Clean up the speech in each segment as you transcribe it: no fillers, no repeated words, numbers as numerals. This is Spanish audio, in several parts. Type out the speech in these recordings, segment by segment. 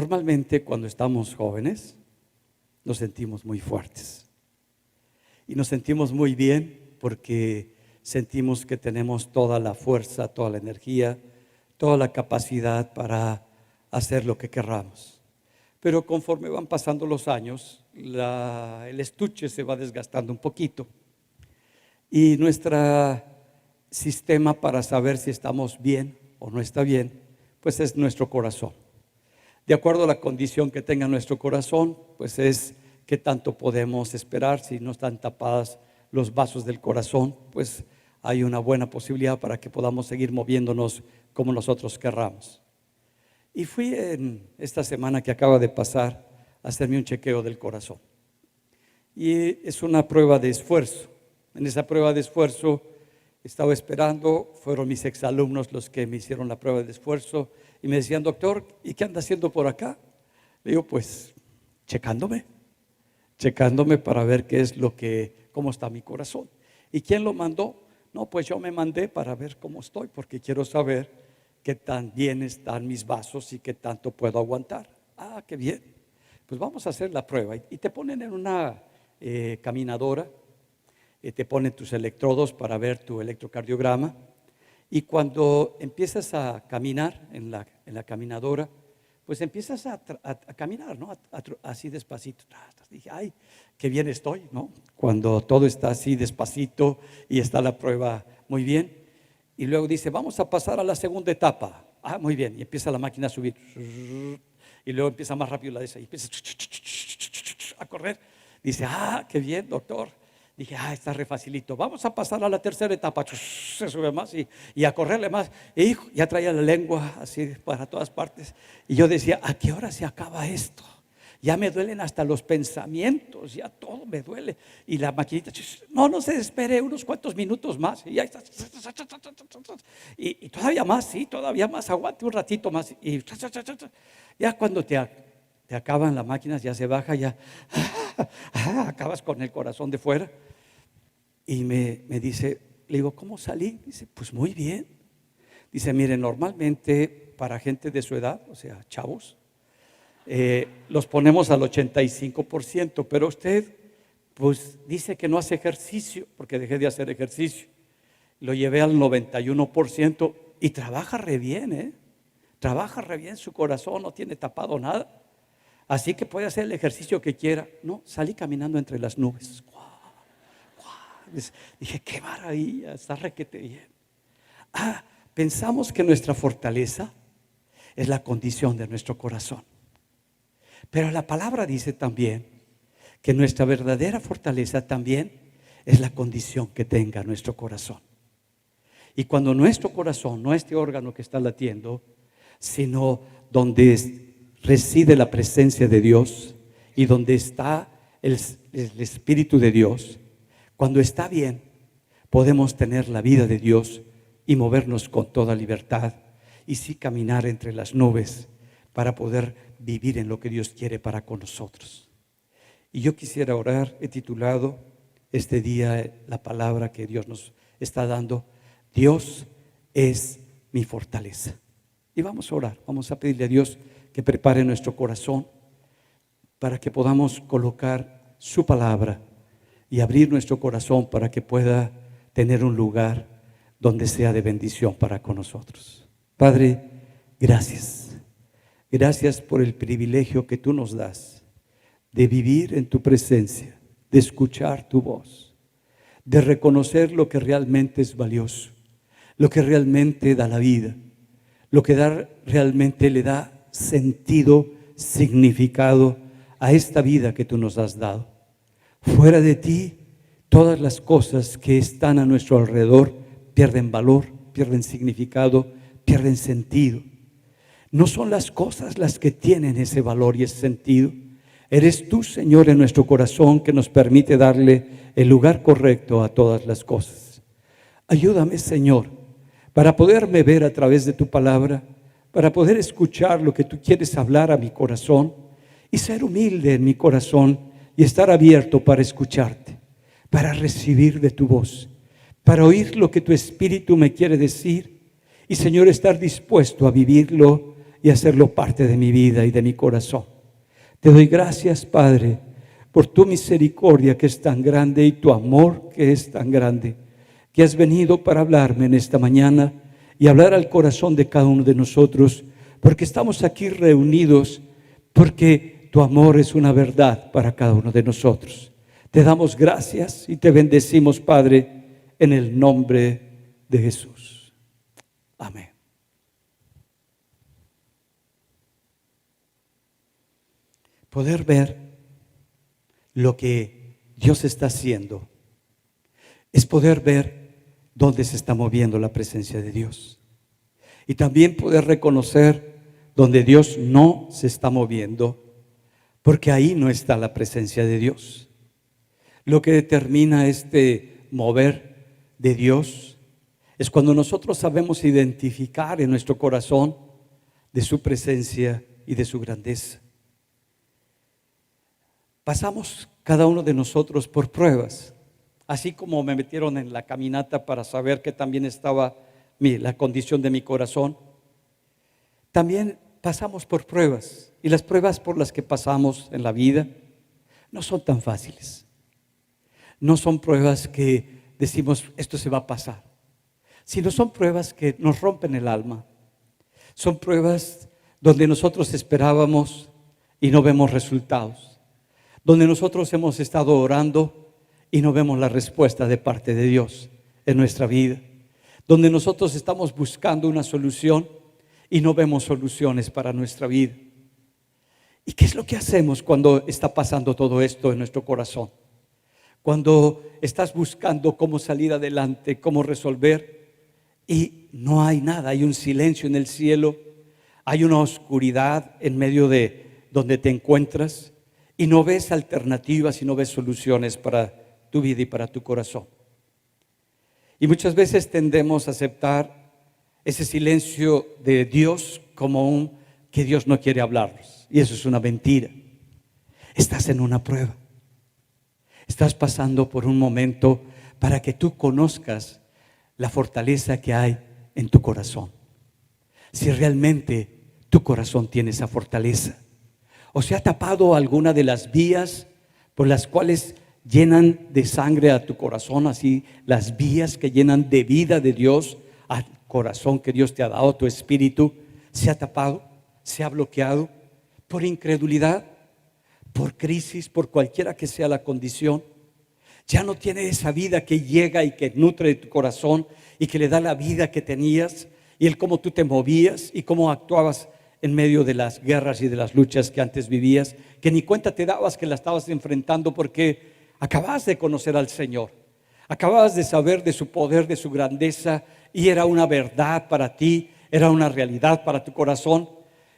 Normalmente cuando estamos jóvenes nos sentimos muy fuertes y nos sentimos muy bien porque sentimos que tenemos toda la fuerza, toda la energía, toda la capacidad para hacer lo que querramos. Pero conforme van pasando los años, el estuche se va desgastando un poquito y nuestro sistema para saber si estamos bien o no está bien, pues es nuestro corazón. De acuerdo a la condición que tenga nuestro corazón, pues es qué tanto podemos esperar. Si no están tapadas los vasos del corazón, pues hay una buena posibilidad para que podamos seguir moviéndonos como nosotros querramos. Y fui en esta semana que acaba de pasar a hacerme un chequeo del corazón. Y es una prueba de esfuerzo. En esa prueba de esfuerzo estaba esperando, fueron mis exalumnos los que me hicieron la prueba de esfuerzo y me decían: doctor, ¿y qué anda haciendo por acá? Le digo: pues checándome para ver cómo está mi corazón. ¿Y quién lo mandó? No, pues yo me mandé para ver cómo estoy, porque quiero saber qué tan bien están mis vasos y qué tanto puedo aguantar. Ah, qué bien. Pues vamos a hacer la prueba. Y te ponen en una caminadora, te ponen tus electrodos para ver tu electrocardiograma. Y cuando empiezas a caminar en la caminadora, pues empiezas a caminar, ¿no? Así despacito. Dije: ay, qué bien estoy, ¿no? Cuando todo está así despacito y está la prueba muy bien. Y luego dice: vamos a pasar a la segunda etapa. Ah, muy bien. Y empieza la máquina a subir. Y luego empieza más rápido la de esa. Y empieza a correr. Dice: ah, qué bien, doctor. Dije: ah, está re facilito. Vamos a pasar a la tercera etapa. Se sube más y a correrle más. Y ya traía la lengua así para todas partes. Y yo decía: ¿a qué hora se acaba esto? Ya me duelen hasta los pensamientos, ya todo me duele. Y la maquinita: no se espere unos cuantos minutos más. Y ya está. Y todavía más, sí, todavía más. Aguante un ratito más. Y ya cuando te acaban las máquinas, ya se baja, ya acabas con el corazón de fuera. Y me dice, le digo: ¿cómo salí? Dice: pues muy bien. Dice: mire, normalmente para gente de su edad, o sea, chavos, los ponemos al 85%, pero usted pues dice que no hace ejercicio, porque dejé de hacer ejercicio. Lo llevé al 91% y trabaja re bien, trabaja re bien su corazón, no tiene tapado nada. Así que puede hacer el ejercicio que quiera. No, salí caminando entre las nubes. Dije: qué maravilla, está requete bien. Pensamos que nuestra fortaleza es la condición de nuestro corazón. Pero la palabra dice también que nuestra verdadera fortaleza también es la condición que tenga nuestro corazón. Y cuando nuestro corazón, no este órgano que está latiendo, sino donde reside la presencia de Dios y donde está el Espíritu de Dios, cuando está bien, podemos tener la vida de Dios y movernos con toda libertad y sí caminar entre las nubes para poder vivir en lo que Dios quiere para con nosotros. Y yo quisiera orar, he titulado este día la palabra que Dios nos está dando: Dios es mi fortaleza. Y vamos a orar, vamos a pedirle a Dios que prepare nuestro corazón para que podamos colocar su palabra y abrir nuestro corazón para que pueda tener un lugar donde sea de bendición para con nosotros. Padre, gracias. Gracias por el privilegio que tú nos das de vivir en tu presencia, de escuchar tu voz, de reconocer lo que realmente es valioso, lo que realmente da la vida, lo que realmente le da sentido, significado a esta vida que tú nos has dado. Fuera de ti, todas las cosas que están a nuestro alrededor pierden valor, pierden significado, pierden sentido. No son las cosas las que tienen ese valor y ese sentido. Eres tú, Señor, en nuestro corazón, que nos permite darle el lugar correcto a todas las cosas. Ayúdame, Señor, para poderme ver a través de tu palabra, para poder escuchar lo que tú quieres hablar a mi corazón y ser humilde en mi corazón y estar abierto para escucharte, para recibir de tu voz, para oír lo que tu Espíritu me quiere decir y, Señor, estar dispuesto a vivirlo y hacerlo parte de mi vida y de mi corazón. Te doy gracias, Padre, por tu misericordia que es tan grande y tu amor que es tan grande, que has venido para hablarme en esta mañana y hablar al corazón de cada uno de nosotros, porque estamos aquí reunidos, porque tu amor es una verdad para cada uno de nosotros. Te damos gracias y te bendecimos, Padre, en el nombre de Jesús. Amén. Poder ver lo que Dios está haciendo es poder ver dónde se está moviendo la presencia de Dios. Y también poder reconocer donde Dios no se está moviendo, porque ahí no está la presencia de Dios. Lo que determina este mover de Dios es cuando nosotros sabemos identificar en nuestro corazón de su presencia y de su grandeza. Pasamos cada uno de nosotros por pruebas, así como me metieron en la caminata para saber que también estaba la condición de mi corazón. También pasamos por pruebas, y las pruebas por las que pasamos en la vida no son tan fáciles. No son pruebas que decimos esto se va a pasar, sino son pruebas que nos rompen el alma. Son pruebas donde nosotros esperábamos y no vemos resultados, donde nosotros hemos estado orando y no vemos la respuesta de parte de Dios en nuestra vida, donde nosotros estamos buscando una solución y no vemos soluciones para nuestra vida. ¿Y qué es lo que hacemos cuando está pasando todo esto en nuestro corazón? Cuando estás buscando cómo salir adelante, cómo resolver, y no hay nada, hay un silencio en el cielo, hay una oscuridad en medio de donde te encuentras, y no ves alternativas y no ves soluciones para tu vida y para tu corazón. Y muchas veces tendemos a aceptar ese silencio de Dios como que Dios no quiere hablarnos, y eso es una mentira. Estás en una prueba. Estás pasando por un momento para que tú conozcas la fortaleza que hay en tu corazón. Si realmente tu corazón tiene esa fortaleza, o se ha tapado alguna de las vías por las cuales llenan de sangre a tu corazón, así las vías que llenan de vida de Dios al corazón que Dios te ha dado, tu espíritu, se ha tapado, se ha bloqueado por incredulidad, por crisis, por cualquiera que sea la condición. Ya no tiene esa vida que llega y que nutre tu corazón y que le da la vida que tenías, y el cómo tú te movías y cómo actuabas en medio de las guerras y de las luchas que antes vivías, que ni cuenta te dabas que la estabas enfrentando, porque acababas de conocer al Señor, acababas de saber de su poder, de su grandeza, y era una verdad para ti, era una realidad para tu corazón.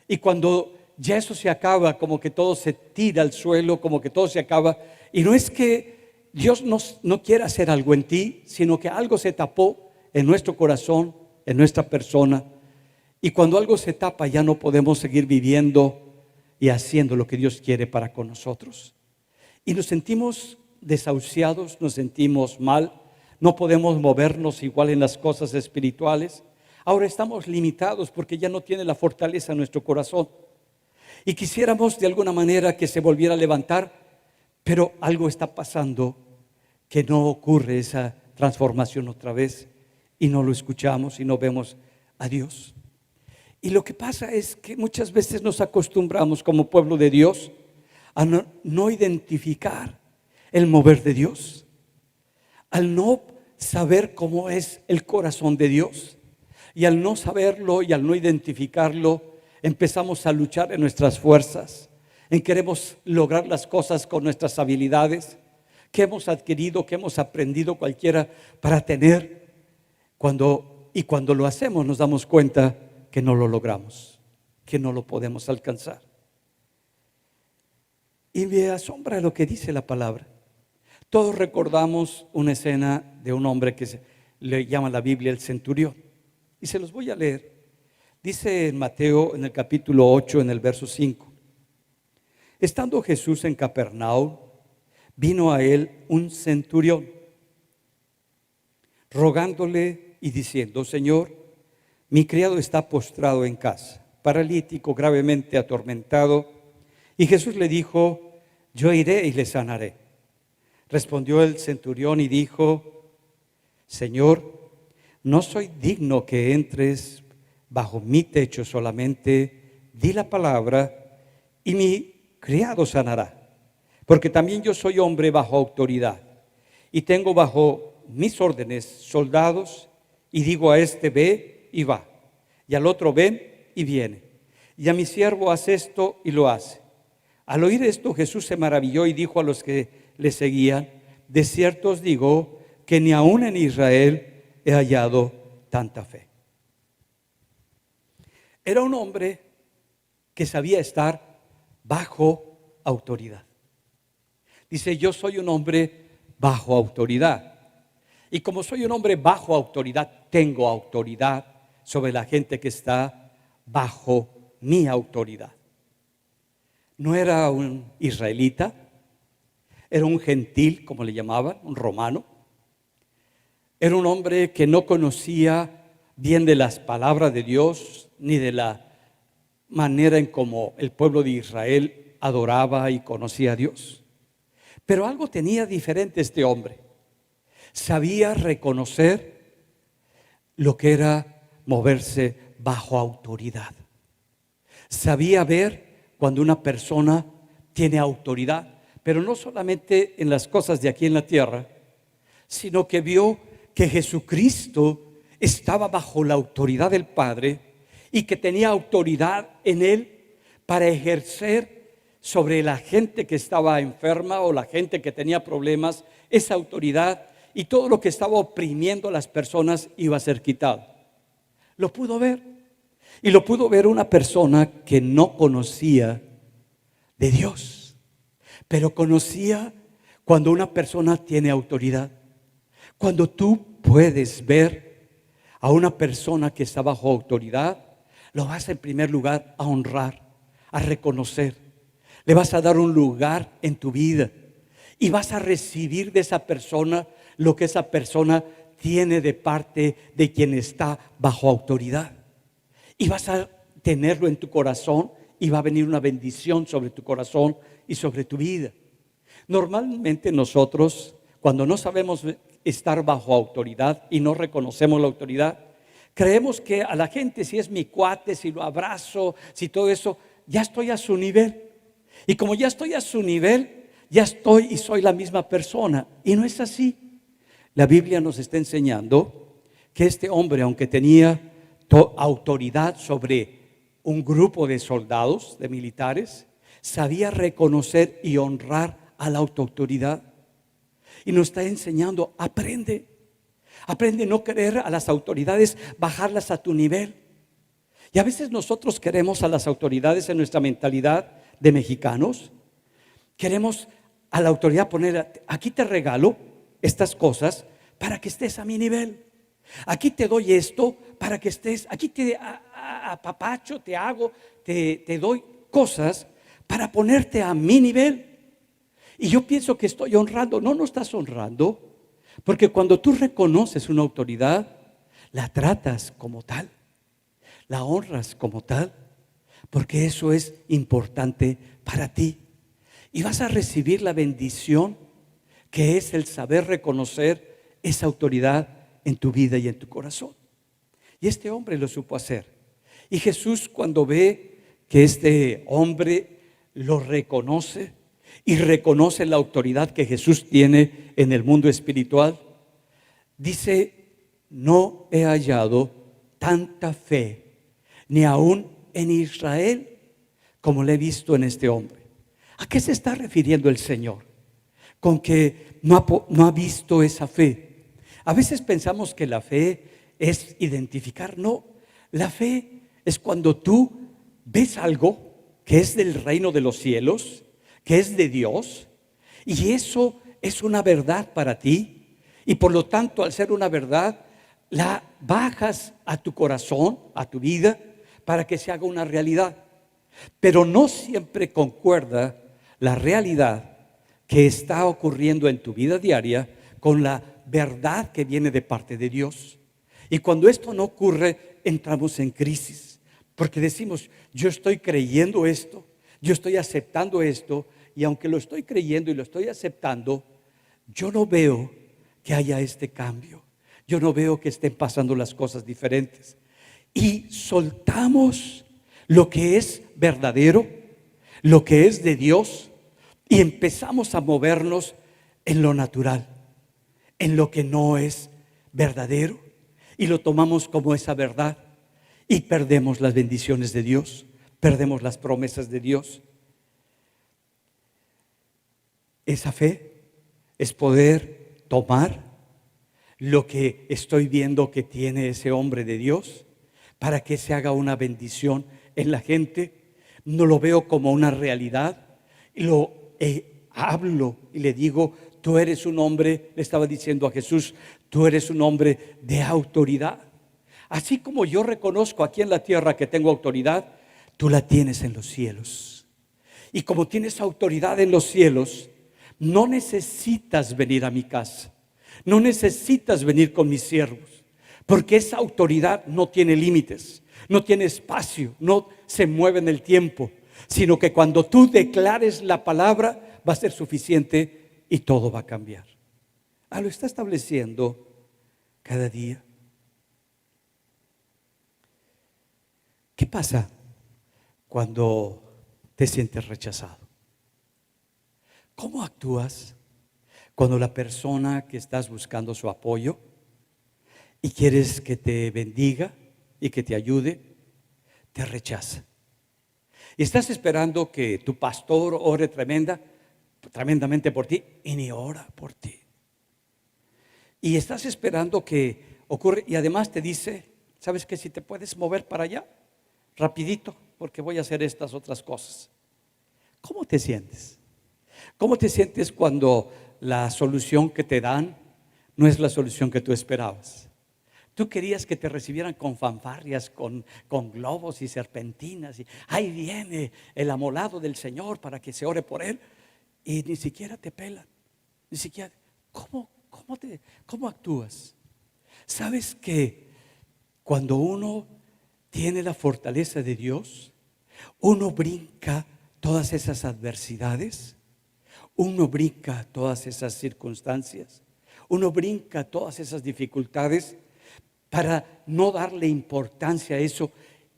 Y cuando ya eso se acaba, como que todo se tira al suelo, como que todo se acaba, y no es que Dios no quiera hacer algo en ti, sino que algo se tapó en nuestro corazón, en nuestra persona. Y cuando algo se tapa, ya no podemos seguir viviendo y haciendo lo que Dios quiere para con nosotros. Y nos sentimos desahuciados, nos sentimos mal, no podemos movernos igual en las cosas espirituales. Ahora estamos limitados porque ya no tiene la fortaleza en nuestro corazón. Y quisiéramos de alguna manera que se volviera a levantar, pero algo está pasando que no ocurre esa transformación otra vez, y no lo escuchamos y no vemos a Dios. Y lo que pasa es que muchas veces nos acostumbramos como pueblo de Dios a no identificar el mover de Dios, al no saber cómo es el corazón de Dios, y al no saberlo y al no identificarlo, empezamos a luchar en nuestras fuerzas, en queremos lograr las cosas con nuestras habilidades que hemos adquirido, que hemos aprendido cualquiera para tener. Cuando lo hacemos nos damos cuenta que no lo logramos, que no lo podemos alcanzar. Y me asombra lo que dice la palabra. Todos recordamos una escena de un hombre que le llama la Biblia el centurión, y se los voy a leer. Dice en Mateo, en el capítulo 8, en el verso 5: estando Jesús en Capernaum, vino a él un centurión, rogándole y diciendo: Señor, mi criado está postrado en casa, paralítico, gravemente atormentado. Y Jesús le dijo: yo iré y le sanaré. Respondió el centurión y dijo: Señor, no soy digno que entres bajo mi techo, solamente di la palabra y mi criado sanará. Porque también yo soy hombre bajo autoridad y tengo bajo mis órdenes soldados, y digo a este: ve, y va, y al otro: ven, y viene, y a mi siervo: haz esto, y lo hace. Al oír esto, Jesús se maravilló y dijo a los que le seguían: de cierto os digo que ni aun en Israel he hallado tanta fe. Era un hombre que sabía estar bajo autoridad. Dice: yo soy un hombre bajo autoridad. Y como soy un hombre bajo autoridad, tengo autoridad sobre la gente que está bajo mi autoridad. No era un israelita, era un gentil, como le llamaban, un romano. Era un hombre que no conocía bien de las palabras de Dios, ni de la manera en cómo el pueblo de Israel adoraba y conocía a Dios. Pero algo tenía diferente este hombre. Sabía reconocer lo que era moverse bajo autoridad. Sabía ver cuando una persona tiene autoridad, pero no solamente en las cosas de aquí en la tierra, sino que vio que Jesucristo estaba bajo la autoridad del Padre y que tenía autoridad en Él para ejercer sobre la gente que estaba enferma o la gente que tenía problemas, esa autoridad, y todo lo que estaba oprimiendo a las personas iba a ser quitado. Lo pudo ver. Y lo pudo ver una persona que no conocía de Dios, pero conocía cuando una persona tiene autoridad. Cuando tú puedes ver a una persona que está bajo autoridad, lo vas en primer lugar a honrar, a reconocer. Le vas a dar un lugar en tu vida y vas a recibir de esa persona lo que esa persona tiene de parte de quien está bajo autoridad. Y vas a tenerlo en tu corazón y va a venir una bendición sobre tu corazón y sobre tu vida. Normalmente nosotros, cuando no sabemos estar bajo autoridad y no reconocemos la autoridad, creemos que a la gente, si es mi cuate, si lo abrazo, si todo eso, ya estoy a su nivel. Y como ya estoy a su nivel, ya estoy y soy la misma persona. Y no es así. La Biblia nos está enseñando que este hombre, aunque tenía autoridad sobre un grupo de soldados, de militares, sabía reconocer y honrar a la autoridad. Y nos está enseñando: aprende a no querer a las autoridades, bajarlas a tu nivel. Y a veces nosotros queremos a las autoridades en nuestra mentalidad de mexicanos. Queremos a la autoridad poner: aquí te regalo estas cosas para que estés a mi nivel. Aquí te doy esto para que estés, aquí te apapacho, te doy cosas para ponerte a mi nivel. Y yo pienso que estoy honrando. No, no estás honrando, porque cuando tú reconoces una autoridad, la tratas como tal, la honras como tal, porque eso es importante para ti. Y vas a recibir la bendición que es el saber reconocer esa autoridad en tu vida y en tu corazón. Y este hombre lo supo hacer. Y Jesús, cuando ve que este hombre lo reconoce y reconoce la autoridad que Jesús tiene en el mundo espiritual, dice: no he hallado tanta fe ni aún en Israel como le he visto en este hombre. ¿A qué se está refiriendo el Señor con que no ha visto esa fe? A veces pensamos que la fe es identificar. No, la fe es cuando tú ves algo que es del reino de los cielos, que es de Dios, y eso es una verdad para ti, y por lo tanto, al ser una verdad, la bajas a tu corazón, a tu vida, para que se haga una realidad. Pero no siempre concuerda la realidad que está ocurriendo en tu vida diaria con la verdad que viene de parte de Dios. Y cuando esto no ocurre, entramos en crisis, Porque decimos, yo estoy creyendo esto, yo estoy aceptando esto, y aunque lo estoy creyendo y lo estoy aceptando, yo no veo que haya este cambio. Yo no veo que estén pasando las cosas diferentes. Y soltamos lo que es verdadero, lo que es de Dios, y empezamos a movernos en lo natural, en lo que no es verdadero, y lo tomamos como esa verdad, y perdemos las bendiciones de Dios, perdemos las promesas de Dios. Esa fe es poder tomar lo que estoy viendo que tiene ese hombre de Dios para que se haga una bendición en la gente. No lo veo como una realidad, y lo hablo y le digo, tú eres un hombre, le estaba diciendo a Jesús, tú eres un hombre de autoridad. Así como yo reconozco aquí en la tierra que tengo autoridad, tú la tienes en los cielos. Y como tienes autoridad en los cielos, no necesitas venir a mi casa, no necesitas venir con mis siervos, porque esa autoridad no tiene límites, no tiene espacio, no se mueve en el tiempo, sino que cuando tú declares la palabra va a ser suficiente y todo va a cambiar. Lo está estableciendo cada día. ¿Qué pasa cuando te sientes rechazado? ¿Cómo actúas cuando la persona que estás buscando su apoyo y quieres que te bendiga y que te ayude, te rechaza? Y estás esperando que tu pastor ore tremendamente por ti, y ni ora por ti. Y estás esperando que ocurra, y además te dice, ¿sabes qué? Si te puedes mover para allá, rapidito, porque voy a hacer estas otras cosas. ¿Cómo te sientes? ¿Cómo te sientes cuando la solución que te dan no es la solución que tú esperabas? Tú querías que te recibieran con fanfarrias, con globos y serpentinas, y ahí viene el amolado del Señor para que se ore por él, y ni siquiera te pelan, ni siquiera. ¿Cómo actúas? ¿Sabes que cuando uno tiene la fortaleza de Dios, uno brinca todas esas adversidades, uno brinca todas esas circunstancias, uno brinca todas esas dificultades para no darle importancia a eso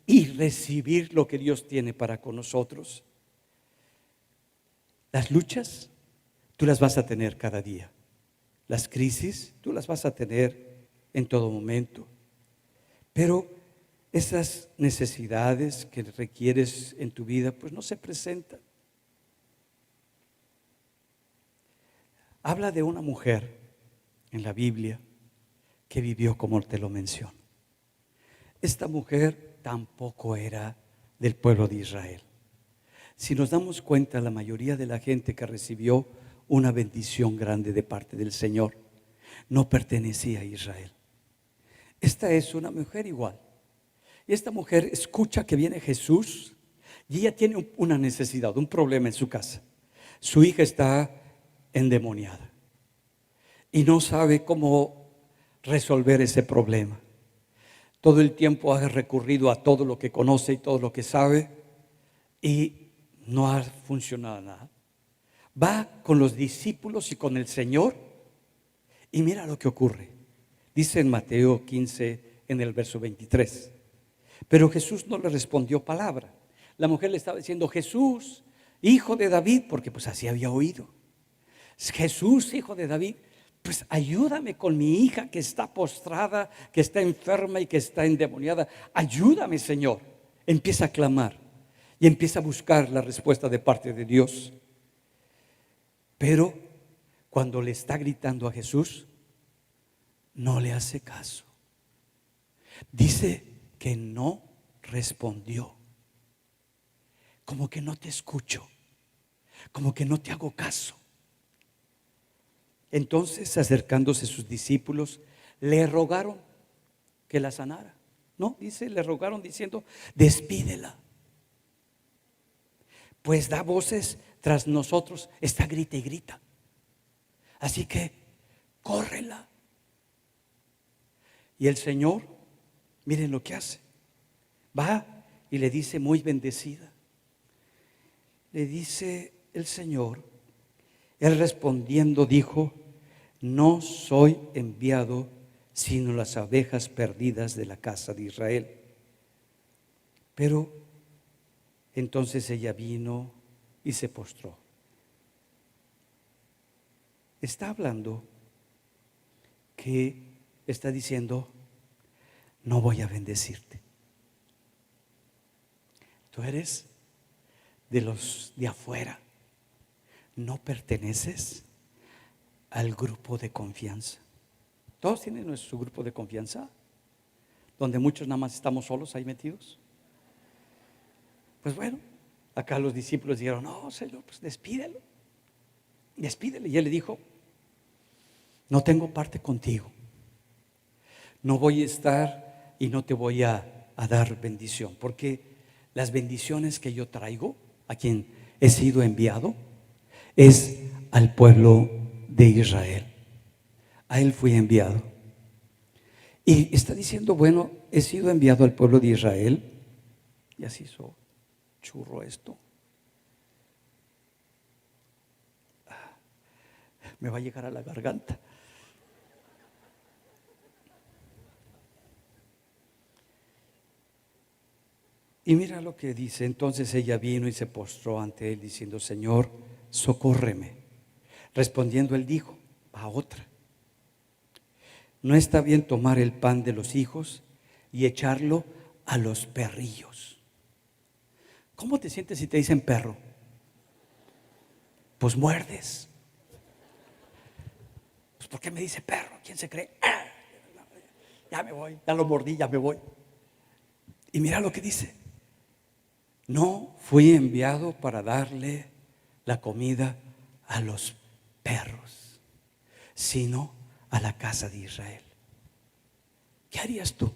y recibir lo que Dios tiene para con nosotros? Las luchas tú las vas a tener cada día, las crisis tú las vas a tener en todo momento, pero esas necesidades que requieres en tu vida pues no se presentan. Habla de una mujer en la Biblia que vivió como te lo menciono. Esta mujer tampoco era del pueblo de Israel. Si nos damos cuenta, la mayoría de la gente que recibió una bendición grande de parte del Señor no pertenecía a Israel. Esta es una mujer igual. Y esta mujer escucha que viene Jesús y ella tiene una necesidad, un problema en su casa. Su hija está endemoniada y no sabe cómo resolver ese problema. Todo el tiempo ha recurrido a todo lo que conoce y todo lo que sabe y no ha funcionado nada. Va con los discípulos y con el Señor y mira lo que ocurre. Dice en Mateo 15 en el verso 23. Pero Jesús no le respondió palabra. La mujer le estaba diciendo, Jesús, hijo de David, porque pues así había oído. Jesús, hijo de David, pues ayúdame con mi hija que está postrada, que está enferma y que está endemoniada. Ayúdame, Señor. Empieza a clamar y empieza a buscar la respuesta de parte de Dios. Pero cuando le está gritando a Jesús, no le hace caso. Dice que no respondió, como que no te escucho, como que no te hago caso. Entonces, acercándose sus discípulos, le rogaron que la sanara. No, dice, le rogaron diciendo, despídela, pues da voces tras nosotros, está grita y grita. Así que córrela. Y el Señor, miren lo que hace. Va y le dice muy bendecida. Le dice el Señor, él respondiendo dijo: no soy enviado sino las ovejas perdidas de la casa de Israel. Pero entonces ella vino y se postró. Está hablando que está diciendo: no voy a bendecirte. Tú eres de los de afuera, no perteneces al grupo de confianza. Todos tienen su grupo de confianza, donde muchos nada más estamos solos ahí metidos. Pues bueno, acá los discípulos dijeron: no, Señor, pues despídelo. Y él le dijo: no tengo parte contigo, no voy a estar y no te voy a dar bendición, porque las bendiciones que yo traigo, a quien he sido enviado, es al pueblo de Israel. A él fui enviado. Y está diciendo: bueno, he sido enviado al pueblo de Israel. Y así hizo churro esto. Me va a llegar a la garganta. Y mira lo que dice. Entonces ella vino y se postró ante él diciendo: Señor, socórreme. Respondiendo él dijo a otra: no está bien tomar el pan de los hijos y echarlo a los perrillos. ¿Cómo te sientes si te dicen perro? Pues muerdes. Pues ¿por qué me dice perro? ¿Quién se cree? Ya me voy, ya lo mordí, ya me voy. Y mira lo que dice: no fui enviado para darle la comida a los perros, sino a la casa de Israel. ¿Qué harías tú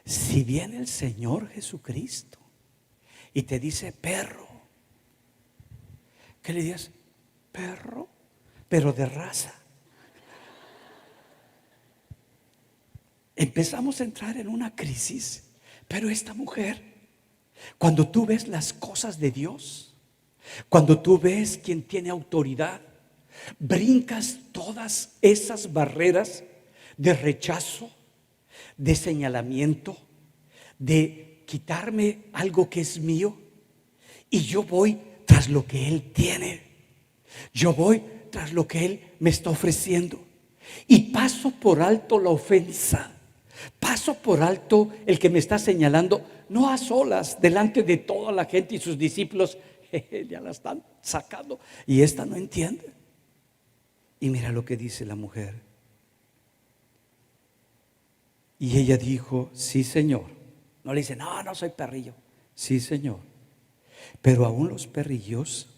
si viene el Señor Jesucristo y te dice perro? ¿Qué le dirías? Perro, pero de raza. Empezamos a entrar en una crisis. Pero esta mujer, cuando tú ves las cosas de Dios, cuando tú ves quien tiene autoridad, brincas todas esas barreras de rechazo, de señalamiento, de quitarme algo que es mío, y yo voy tras lo que Él tiene. Yo voy tras lo que Él me está ofreciendo, y paso por alto la ofensa, paso por alto el que me está señalando, no a solas, delante de toda la gente y sus discípulos. Ya la están sacando y esta no entiende. Y mira lo que dice la mujer. Y ella dijo: sí, Señor. No le dice: no, no soy perrillo. Sí, Señor. Pero aún los perrillos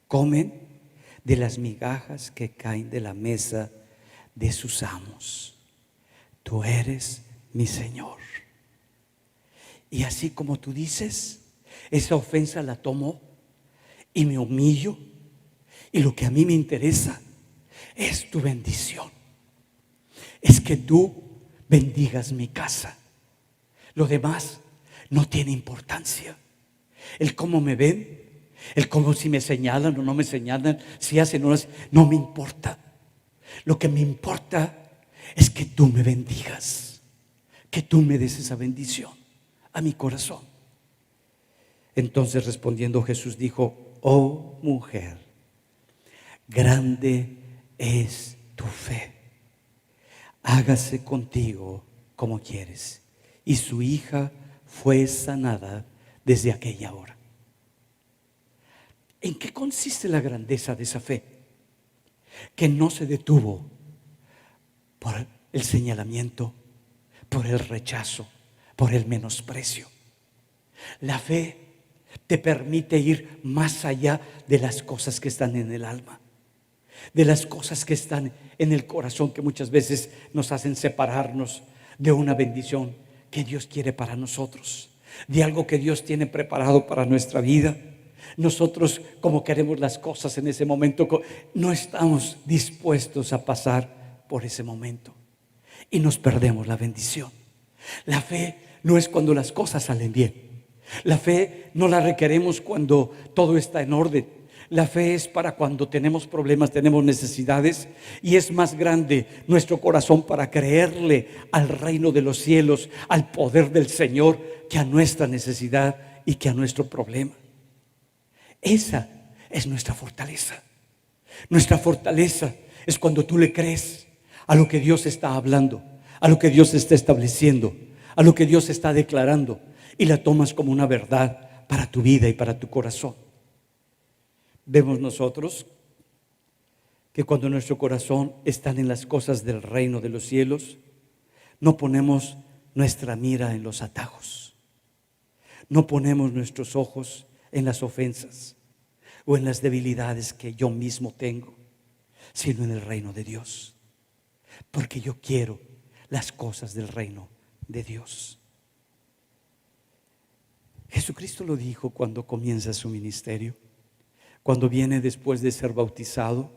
comen de las migajas que caen de la mesa de sus amos. Tú eres mi Señor. Y así como tú dices, esa ofensa la tomo y me humillo, y lo que a mí me interesa es tu bendición, es que tú bendigas mi casa. Lo demás no tiene importancia. El cómo me ven, el cómo, si me señalan o no me señalan, si hacen o no hacen, no me importa. Lo que me importa es que tú me bendigas, que tú me des esa bendición a mi corazón. Entonces respondiendo Jesús dijo: oh mujer, grande es tu fe, hágase contigo como quieres. Y su hija fue sanada desde aquella hora. ¿En qué consiste la grandeza de esa fe? Que no se detuvo por el señalamiento, por el rechazo, por el menosprecio. La fe te permite ir más allá de las cosas que están en el alma, de las cosas que están en el corazón, que muchas veces nos hacen separarnos de una bendición que Dios quiere para nosotros, de algo que Dios tiene preparado para nuestra vida. Nosotros, como queremos las cosas en ese momento, no estamos dispuestos a pasar por ese momento y nos perdemos la bendición. La fe no es cuando las cosas salen bien. La fe no la requeremos cuando todo está en orden. La fe es para cuando tenemos problemas, tenemos necesidades, y es más grande nuestro corazón para creerle al reino de los cielos, al poder del Señor, que a nuestra necesidad y que a nuestro problema. Esa es nuestra fortaleza. Nuestra fortaleza es cuando tú le crees a lo que Dios está hablando, a lo que Dios está estableciendo, a lo que Dios está declarando, y la tomas como una verdad para tu vida y para tu corazón. Vemos nosotros que cuando nuestro corazón está en las cosas del reino de los cielos, no ponemos nuestra mira en los atajos, no ponemos nuestros ojos en las ofensas o en las debilidades que yo mismo tengo, sino en el reino de Dios, porque yo quiero las cosas del reino de Dios. Jesucristo lo dijo cuando comienza su ministerio, cuando viene después de ser bautizado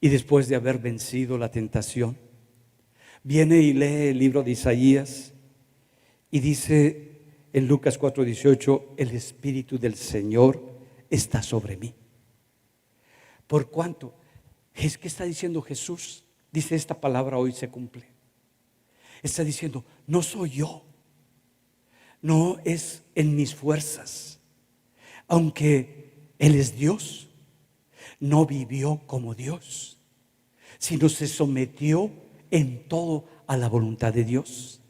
y después de haber vencido la tentación. Viene y lee el libro de Isaías y dice en Lucas 4:18: el Espíritu del Señor está sobre mí. Por cuanto, es que está diciendo Jesús, dice esta palabra hoy se cumple. Está diciendo, no soy yo, no es en mis fuerzas, aunque Él es Dios, no vivió como Dios, sino se sometió en todo a la voluntad de Dios.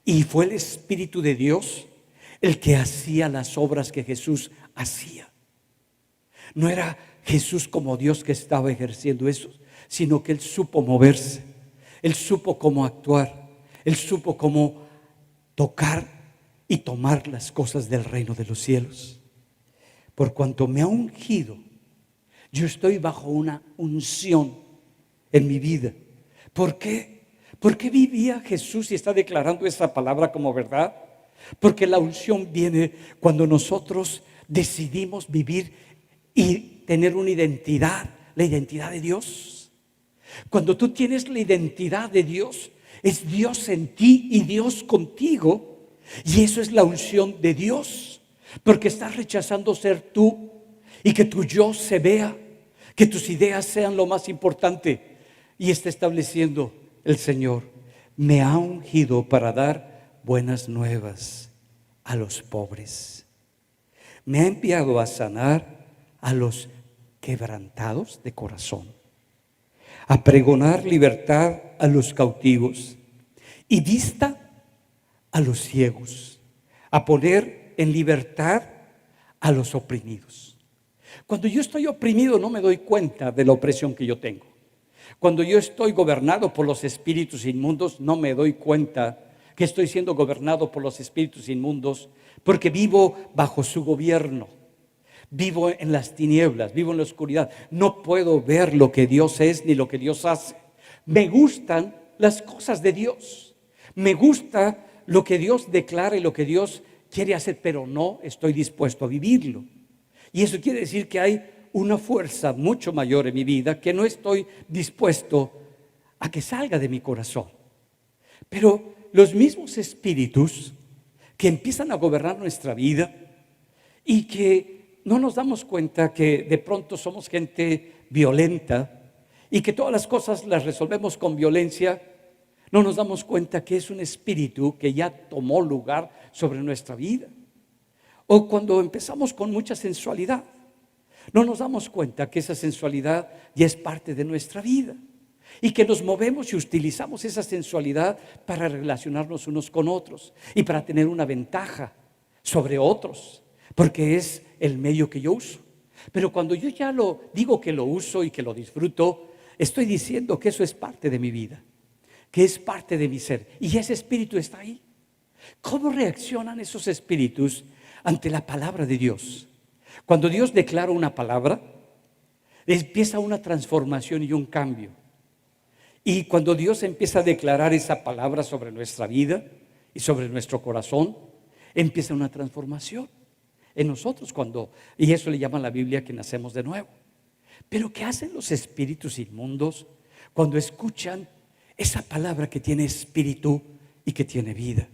Y fue el Espíritu de Dios el que hacía las obras que Jesús hacía. No era Jesús como Dios que estaba ejerciendo eso, sino que Él supo moverse, Él supo cómo actuar, Él supo cómo tocar y tomar las cosas del reino de los cielos. Por cuanto me ha ungido, yo estoy bajo una unción en mi vida. ¿Por qué? ¿Por qué vivía Jesús y está declarando esa palabra como verdad? Porque la unción viene cuando nosotros decidimos vivir y tener una identidad, la identidad de Dios. Cuando tú tienes la identidad de Dios, es Dios en ti y Dios contigo, y eso es la unción de Dios, porque estás rechazando ser tú y que tu yo se vea, que tus ideas sean lo más importante, y está estableciendo el Señor: me ha ungido para dar buenas nuevas a los pobres, me ha enviado a sanar a los quebrantados de corazón, a pregonar libertad a los cautivos y vista a los ciegos, a poner en libertad a los oprimidos. Cuando yo estoy oprimido no me doy cuenta de la opresión que yo tengo. Cuando yo estoy gobernado por los espíritus inmundos, no me doy cuenta que estoy siendo gobernado por los espíritus inmundos, porque vivo bajo su gobierno. Vivo en las tinieblas, vivo en la oscuridad. No puedo ver lo que Dios es ni lo que Dios hace. Me gustan las cosas de Dios. Me gusta lo que Dios declara y lo que Dios quiere hacer, pero no estoy dispuesto a vivirlo. Y eso quiere decir que hay una fuerza mucho mayor en mi vida que no estoy dispuesto a que salga de mi corazón. Pero los mismos espíritus que empiezan a gobernar nuestra vida y que no nos damos cuenta que de pronto somos gente violenta y que todas las cosas las resolvemos con violencia, no nos damos cuenta que es un espíritu que ya tomó lugar sobre nuestra vida. O cuando empezamos con mucha sensualidad, no nos damos cuenta que esa sensualidad ya es parte de nuestra vida y que nos movemos y utilizamos esa sensualidad para relacionarnos unos con otros y para tener una ventaja sobre otros, porque es el medio que yo uso. Pero cuando yo ya lo digo que lo uso y que lo disfruto, estoy diciendo que eso es parte de mi vida, que es parte de mi ser, y ese espíritu está ahí. ¿Cómo reaccionan esos espíritus ante la palabra de Dios? Cuando Dios declara una palabra, empieza una transformación y un cambio. Y cuando Dios empieza a declarar esa palabra sobre nuestra vida y sobre nuestro corazón, empieza una transformación en nosotros, y eso le llama a la Biblia que nacemos de nuevo. Pero ¿qué hacen los espíritus inmundos cuando escuchan esa palabra que tiene espíritu y que tiene vida?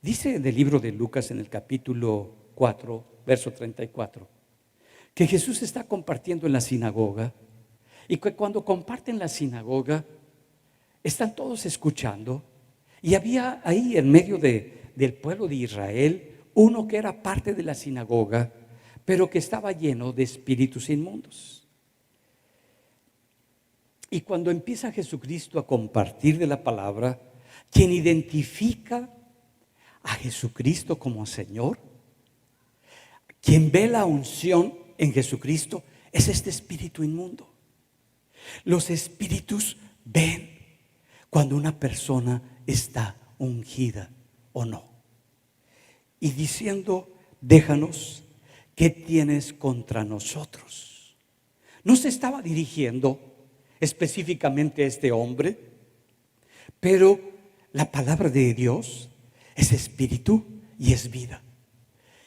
Dice en el libro de Lucas, en el capítulo 4, verso 34, que Jesús está compartiendo en la sinagoga, y que cuando comparte en la sinagoga están todos escuchando, y había ahí en medio del pueblo de Israel uno que era parte de la sinagoga, pero que estaba lleno de espíritus inmundos. Y cuando empieza Jesucristo a compartir de la palabra, quien identifica a Jesucristo como Señor, quien ve la unción en Jesucristo, es este espíritu inmundo. Los espíritus ven cuando una persona está ungida o no. Y diciendo, déjanos, ¿qué tienes contra nosotros? No se estaba dirigiendo específicamente a este hombre, pero la palabra de Dios es espíritu y es vida.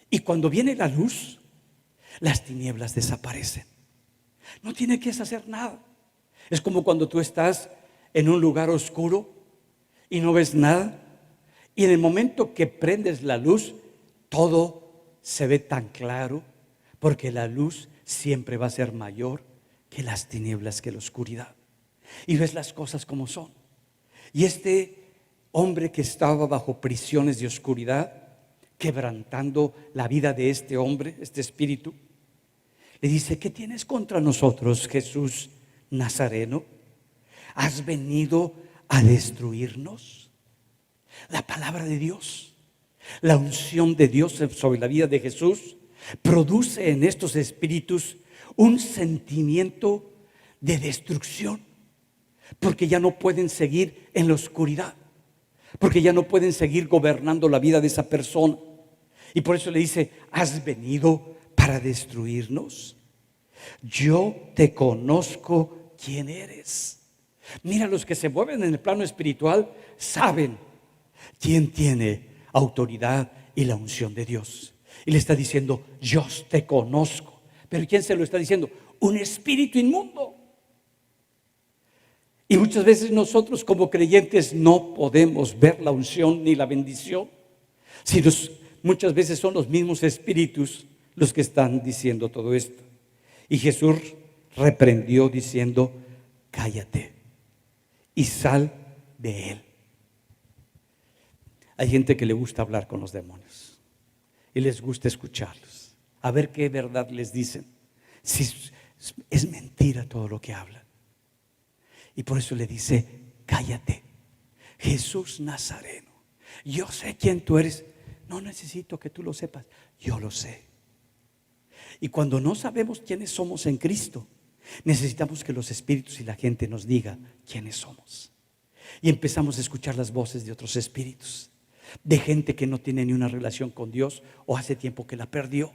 Y cuando viene la luz, las tinieblas desaparecen. No tiene que hacer nada. Es como cuando tú estás en un lugar oscuro y no ves nada, y en el momento que prendes la luz, todo se ve tan claro, porque la luz siempre va a ser mayor que las tinieblas, que la oscuridad. Y ves las cosas como son. Y este hombre que estaba bajo prisiones de oscuridad, quebrantando la vida de este hombre, este espíritu, le dice, ¿qué tienes contra nosotros, Jesús Nazareno? ¿Has venido a destruirnos? La palabra de Dios, la unción de Dios sobre la vida de Jesús, produce en estos espíritus un sentimiento de destrucción, porque ya no pueden seguir en la oscuridad, porque ya no pueden seguir gobernando la vida de esa persona. Y por eso le dice, ¿has venido para destruirnos? Yo te conozco quién eres. Mira, los que se mueven en el plano espiritual saben quién tiene autoridad y la unción de Dios. Y le está diciendo, yo te conozco. Pero ¿quién se lo está diciendo? Un espíritu inmundo. Y muchas veces nosotros como creyentes no podemos ver la unción ni la bendición, sino muchas veces son los mismos espíritus los que están diciendo todo esto. Y Jesús reprendió diciendo, cállate y sal de él. Hay gente que le gusta hablar con los demonios y les gusta escucharlos, a ver qué verdad les dicen. Si es mentira todo lo que hablan. Y por eso le dice, cállate, Jesús Nazareno, yo sé quién tú eres. No necesito que tú lo sepas, yo lo sé. Y cuando no sabemos quiénes somos en Cristo, necesitamos que los espíritus y la gente nos diga quiénes somos. Y empezamos a escuchar las voces de otros espíritus, de gente que no tiene ni una relación con Dios o hace tiempo que la perdió.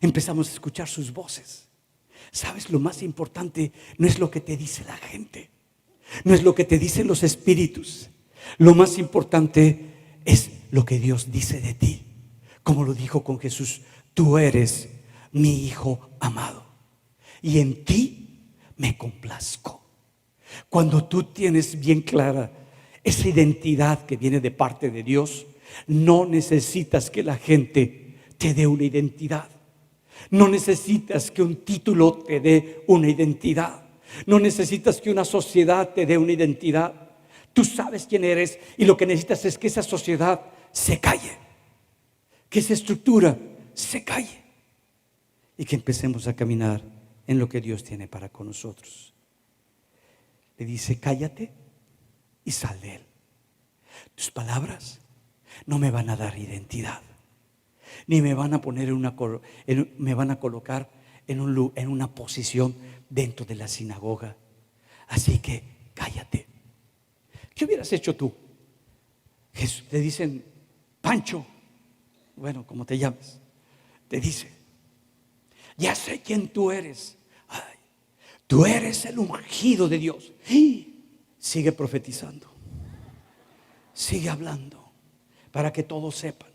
Empezamos a escuchar sus voces. ¿Sabes? Lo más importante no es lo que te dice la gente, no es lo que te dicen los espíritus. Lo más importante es lo que Dios dice de ti. Como lo dijo con Jesús, tú eres mi Hijo amado y en ti me complazco. Cuando tú tienes bien clara esa identidad que viene de parte de Dios, no necesitas que la gente te dé una identidad. No necesitas que un título te dé una identidad. No necesitas que una sociedad te dé una identidad. Tú sabes quién eres y lo que necesitas es que esa sociedad se calle, que esa estructura se calle y que empecemos a caminar en lo que Dios tiene para con nosotros. Le dice, cállate y sal de él. Tus palabras no me van a dar identidad, ni me van a poner me van a colocar en una posición dentro de la sinagoga. Así que cállate. ¿Qué hubieras hecho tú? Te dicen, Pancho, bueno, como te llamas, te dice, ya sé quién tú eres. Ay, tú eres el ungido de Dios. Y sigue profetizando, sigue hablando, para que todos sepan.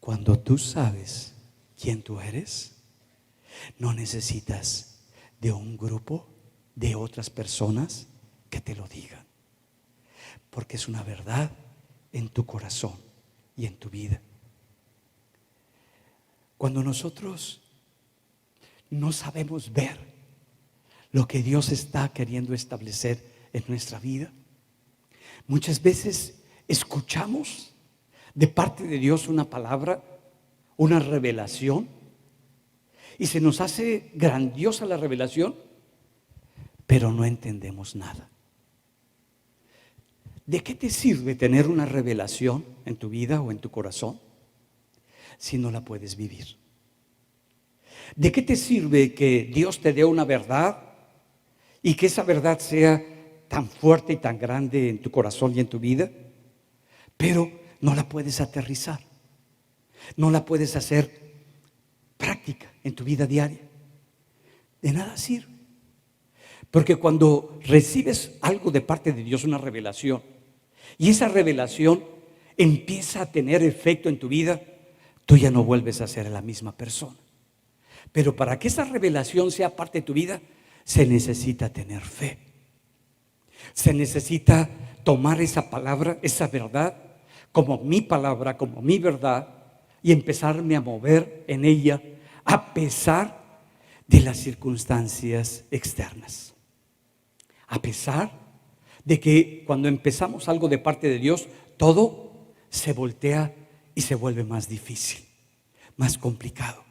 Cuando tú sabes quién tú eres, no necesitas de un grupo de otras personas que te lo digan, porque es una verdad en tu corazón y en tu vida. Cuando nosotros no sabemos ver lo que Dios está queriendo establecer en nuestra vida, muchas veces escuchamos de parte de Dios una palabra, una revelación, y se nos hace grandiosa la revelación, pero no entendemos nada. ¿De qué te sirve tener una revelación en tu vida o en tu corazón si no la puedes vivir? ¿De qué te sirve que Dios te dé una verdad y que esa verdad sea tan fuerte y tan grande en tu corazón y en tu vida, pero no la puedes aterrizar, no la puedes hacer práctica en tu vida diaria? De nada sirve. Porque cuando recibes algo de parte de Dios, una revelación, y esa revelación empieza a tener efecto en tu vida, tú ya no vuelves a ser la misma persona. Pero para que esa revelación sea parte de tu vida, se necesita tener fe. Se necesita tomar esa palabra, esa verdad, como mi palabra, como mi verdad, y empezarme a mover en ella a pesar de las circunstancias externas. A pesar de que cuando empezamos algo de parte de Dios, todo se voltea y se vuelve más difícil, más complicado.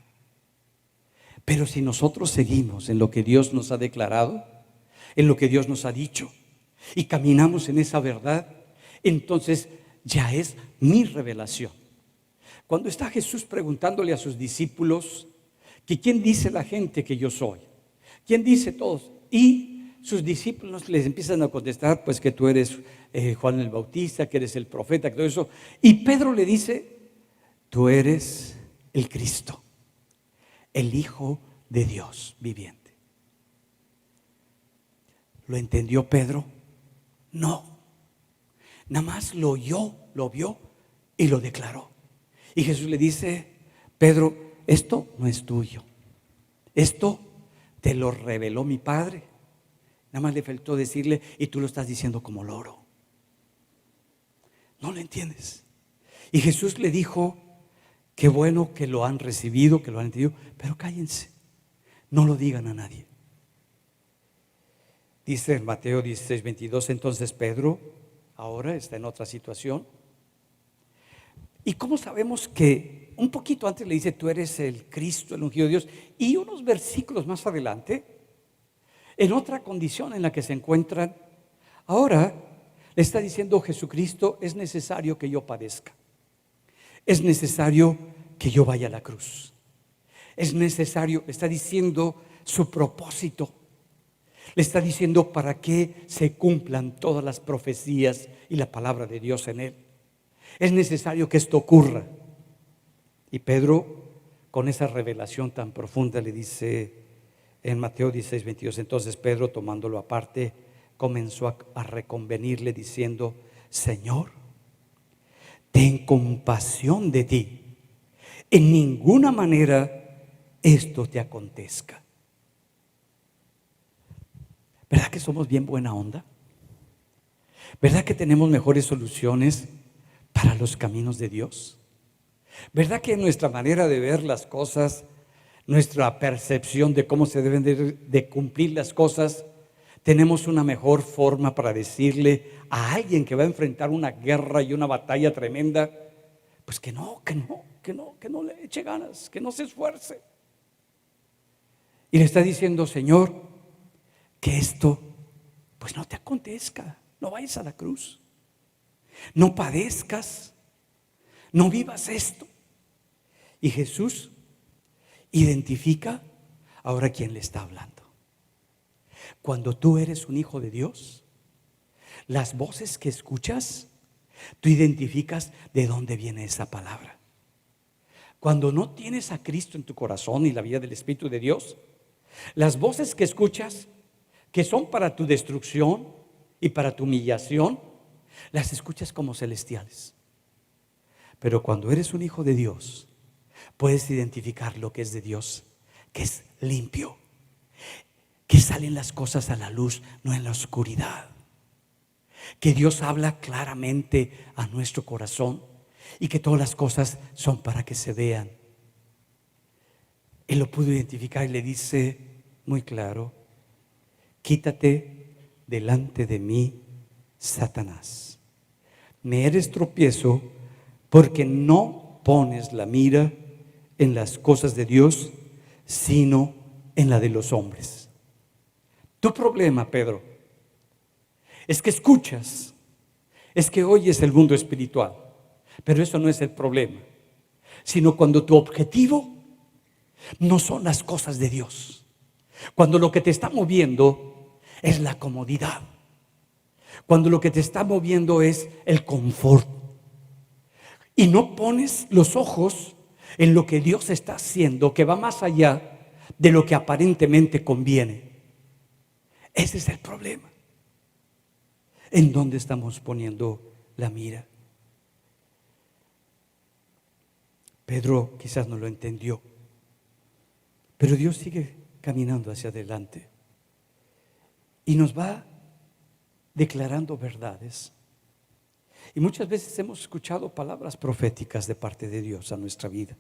Pero si nosotros seguimos en lo que Dios nos ha declarado, en lo que Dios nos ha dicho, y caminamos en esa verdad, entonces ya es mi revelación. Cuando está Jesús preguntándole a sus discípulos que quién dice la gente que yo soy, quién dice todos, y sus discípulos les empiezan a contestar, pues que tú eres Juan el Bautista, que eres el profeta, que todo eso. Y Pedro le dice, tú eres el Cristo, el Hijo de Dios viviente. ¿Lo entendió Pedro? No. Nada más lo oyó, lo vio y lo declaró. Y Jesús le dice, Pedro, esto no es tuyo. Esto te lo reveló mi Padre. Nada más le faltó decirle, y tú lo estás diciendo como loro. No lo entiendes. Y Jesús le dijo, qué bueno que lo han recibido, que lo han entendido, pero cállense, no lo digan a nadie. Dice en Mateo 16:22, entonces Pedro ahora está en otra situación. ¿Y cómo sabemos que un poquito antes le dice, tú eres el Cristo, el ungido de Dios? Y unos versículos más adelante, en otra condición en la que se encuentran, ahora le está diciendo Jesucristo, es necesario que yo padezca. Es necesario que yo vaya a la cruz. Es necesario, le está diciendo su propósito. Le está diciendo para que se cumplan todas las profecías y la palabra de Dios en él. Es necesario que esto ocurra. Y Pedro, con esa revelación tan profunda, le dice en Mateo 16:22, entonces Pedro, tomándolo aparte, comenzó a reconvenirle diciendo, Señor, ten compasión de ti. En ninguna manera esto te acontezca. ¿Verdad que somos bien buena onda? ¿Verdad que tenemos mejores soluciones para los caminos de Dios? ¿Verdad que nuestra manera de ver las cosas, nuestra percepción de cómo se deben de cumplir las cosas, tenemos una mejor forma para decirle a alguien que va a enfrentar una guerra y una batalla tremenda, pues que no le eche ganas, que no se esfuerce? Y le está diciendo, Señor, que esto pues no te acontezca, no vayas a la cruz, no padezcas, no vivas esto. Y Jesús identifica ahora quién le está hablando. Cuando tú eres un hijo de Dios, las voces que escuchas, tú identificas de dónde viene esa palabra. Cuando no tienes a Cristo en tu corazón y la vida del Espíritu de Dios, las voces que escuchas, que son para tu destrucción y para tu humillación, las escuchas como celestiales. Pero cuando eres un hijo de Dios, puedes identificar lo que es de Dios, que es limpio, que salen las cosas a la luz, no en la oscuridad. que Dios habla claramente a nuestro corazón y que todas las cosas son para que se vean. Él lo pudo identificar y le dice muy claro: quítate delante de mí, Satanás. Me eres tropiezo porque no pones la mira en las cosas de Dios, sino en la de los hombres. Tu problema, Pedro, es que escuchas, es que oyes el mundo espiritual, pero eso no es el problema, sino cuando tu objetivo no son las cosas de Dios, cuando lo que te está moviendo es la comodidad, cuando lo que te está moviendo es el confort, y no pones los ojos en lo que Dios está haciendo, que va más allá de lo que aparentemente conviene. Ese es el problema. ¿En dónde estamos poniendo la mira? Pedro quizás no lo entendió, pero Dios sigue caminando hacia adelante y nos va declarando verdades. Y muchas veces hemos escuchado palabras proféticas de parte de Dios a nuestra vida,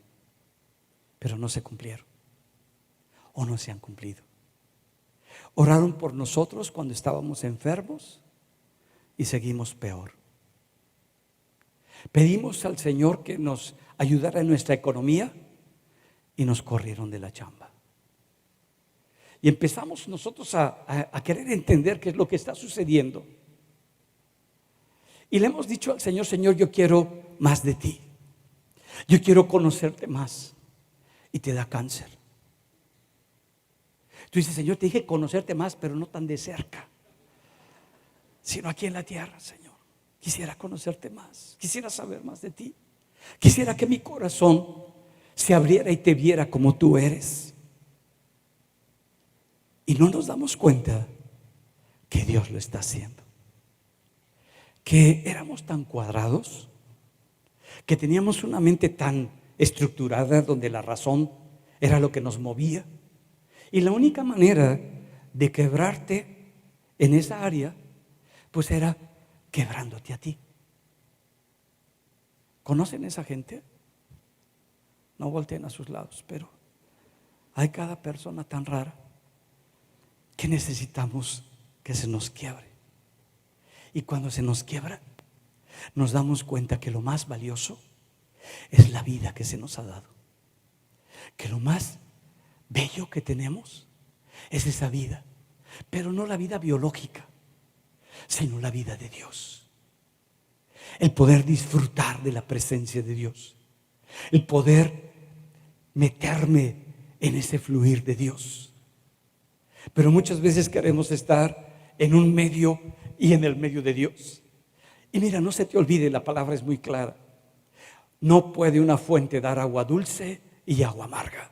pero no se cumplieron o no se han cumplido. Oraron por nosotros cuando estábamos enfermos y seguimos peor. Pedimos al Señor que nos ayudara en nuestra economía y nos corrieron de la chamba. Y empezamos nosotros a querer entender qué es lo que está sucediendo. Y le hemos dicho al Señor: Señor, yo quiero más de ti, yo quiero conocerte más. Y te da cáncer. Tú dices: Señor, te dije conocerte más, pero no tan de cerca, sino aquí en la tierra. Señor, quisiera conocerte más, quisiera saber más de ti, quisiera que mi corazón se abriera y te viera como tú eres. Y no nos damos cuenta que Dios lo está haciendo, que éramos tan cuadrados, que teníamos una mente tan estructurada donde la razón era lo que nos movía, y la única manera de quebrarte en esa área pues era quebrándote a ti. ¿Conocen esa gente? No volteen a sus lados, pero hay cada persona tan rara que necesitamos que se nos quiebre. Y cuando se nos quiebra, nos damos cuenta que lo más valioso es la vida que se nos ha dado, que lo más bello que tenemos es esa vida, pero no la vida biológica, sino la vida de Dios. El poder disfrutar de la presencia de Dios, el poder meterme en ese fluir de Dios. Pero muchas veces queremos estar en un medio y en el medio de Dios. Y mira, no se te olvide, la palabra es muy clara: no puede una fuente dar agua dulce y agua amarga.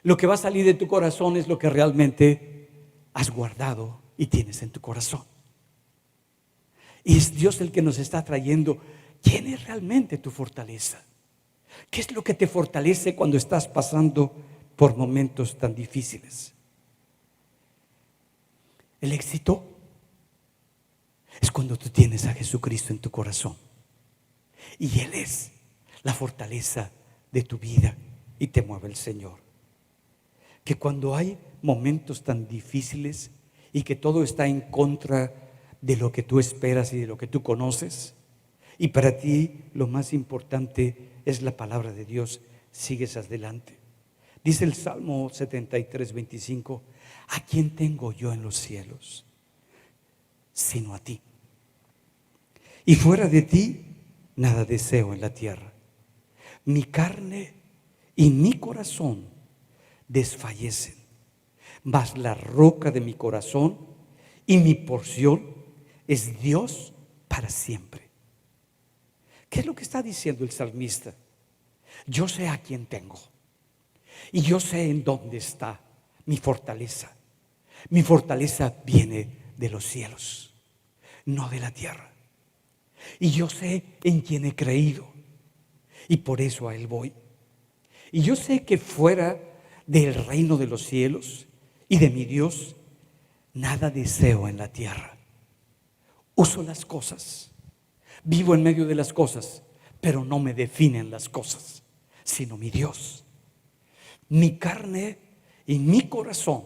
Lo que va a salir de tu corazón es lo que realmente has guardado y tienes en tu corazón. Y es Dios el que nos está trayendo quién es realmente tu fortaleza. ¿Qué es lo que te fortalece cuando estás pasando por momentos tan difíciles? El éxito es cuando tú tienes a Jesucristo en tu corazón y Él es la fortaleza de tu vida y te mueve el Señor. Que cuando hay momentos tan difíciles y que todo está en contra de lo que tú esperas y de lo que tú conoces, y para ti lo más importante es la palabra de Dios, sigues adelante. Dice el Salmo 73:25: ¿a quién tengo yo en los cielos sino a ti? Y fuera de ti nada deseo en la tierra. Mi carne y mi corazón desfallecen, mas la roca de mi corazón y mi porción es Dios para siempre. ¿Qué es lo que está diciendo el salmista? Yo sé a quién tengo y yo sé en dónde está mi fortaleza. Mi fortaleza viene de los cielos, no de la tierra. Y yo sé en quién he creído y por eso a Él voy. Y yo sé que fuera del reino de los cielos y de mi Dios, nada deseo en la tierra. Uso las cosas, vivo en medio de las cosas, pero no me definen las cosas, sino mi Dios. Mi carne y mi corazón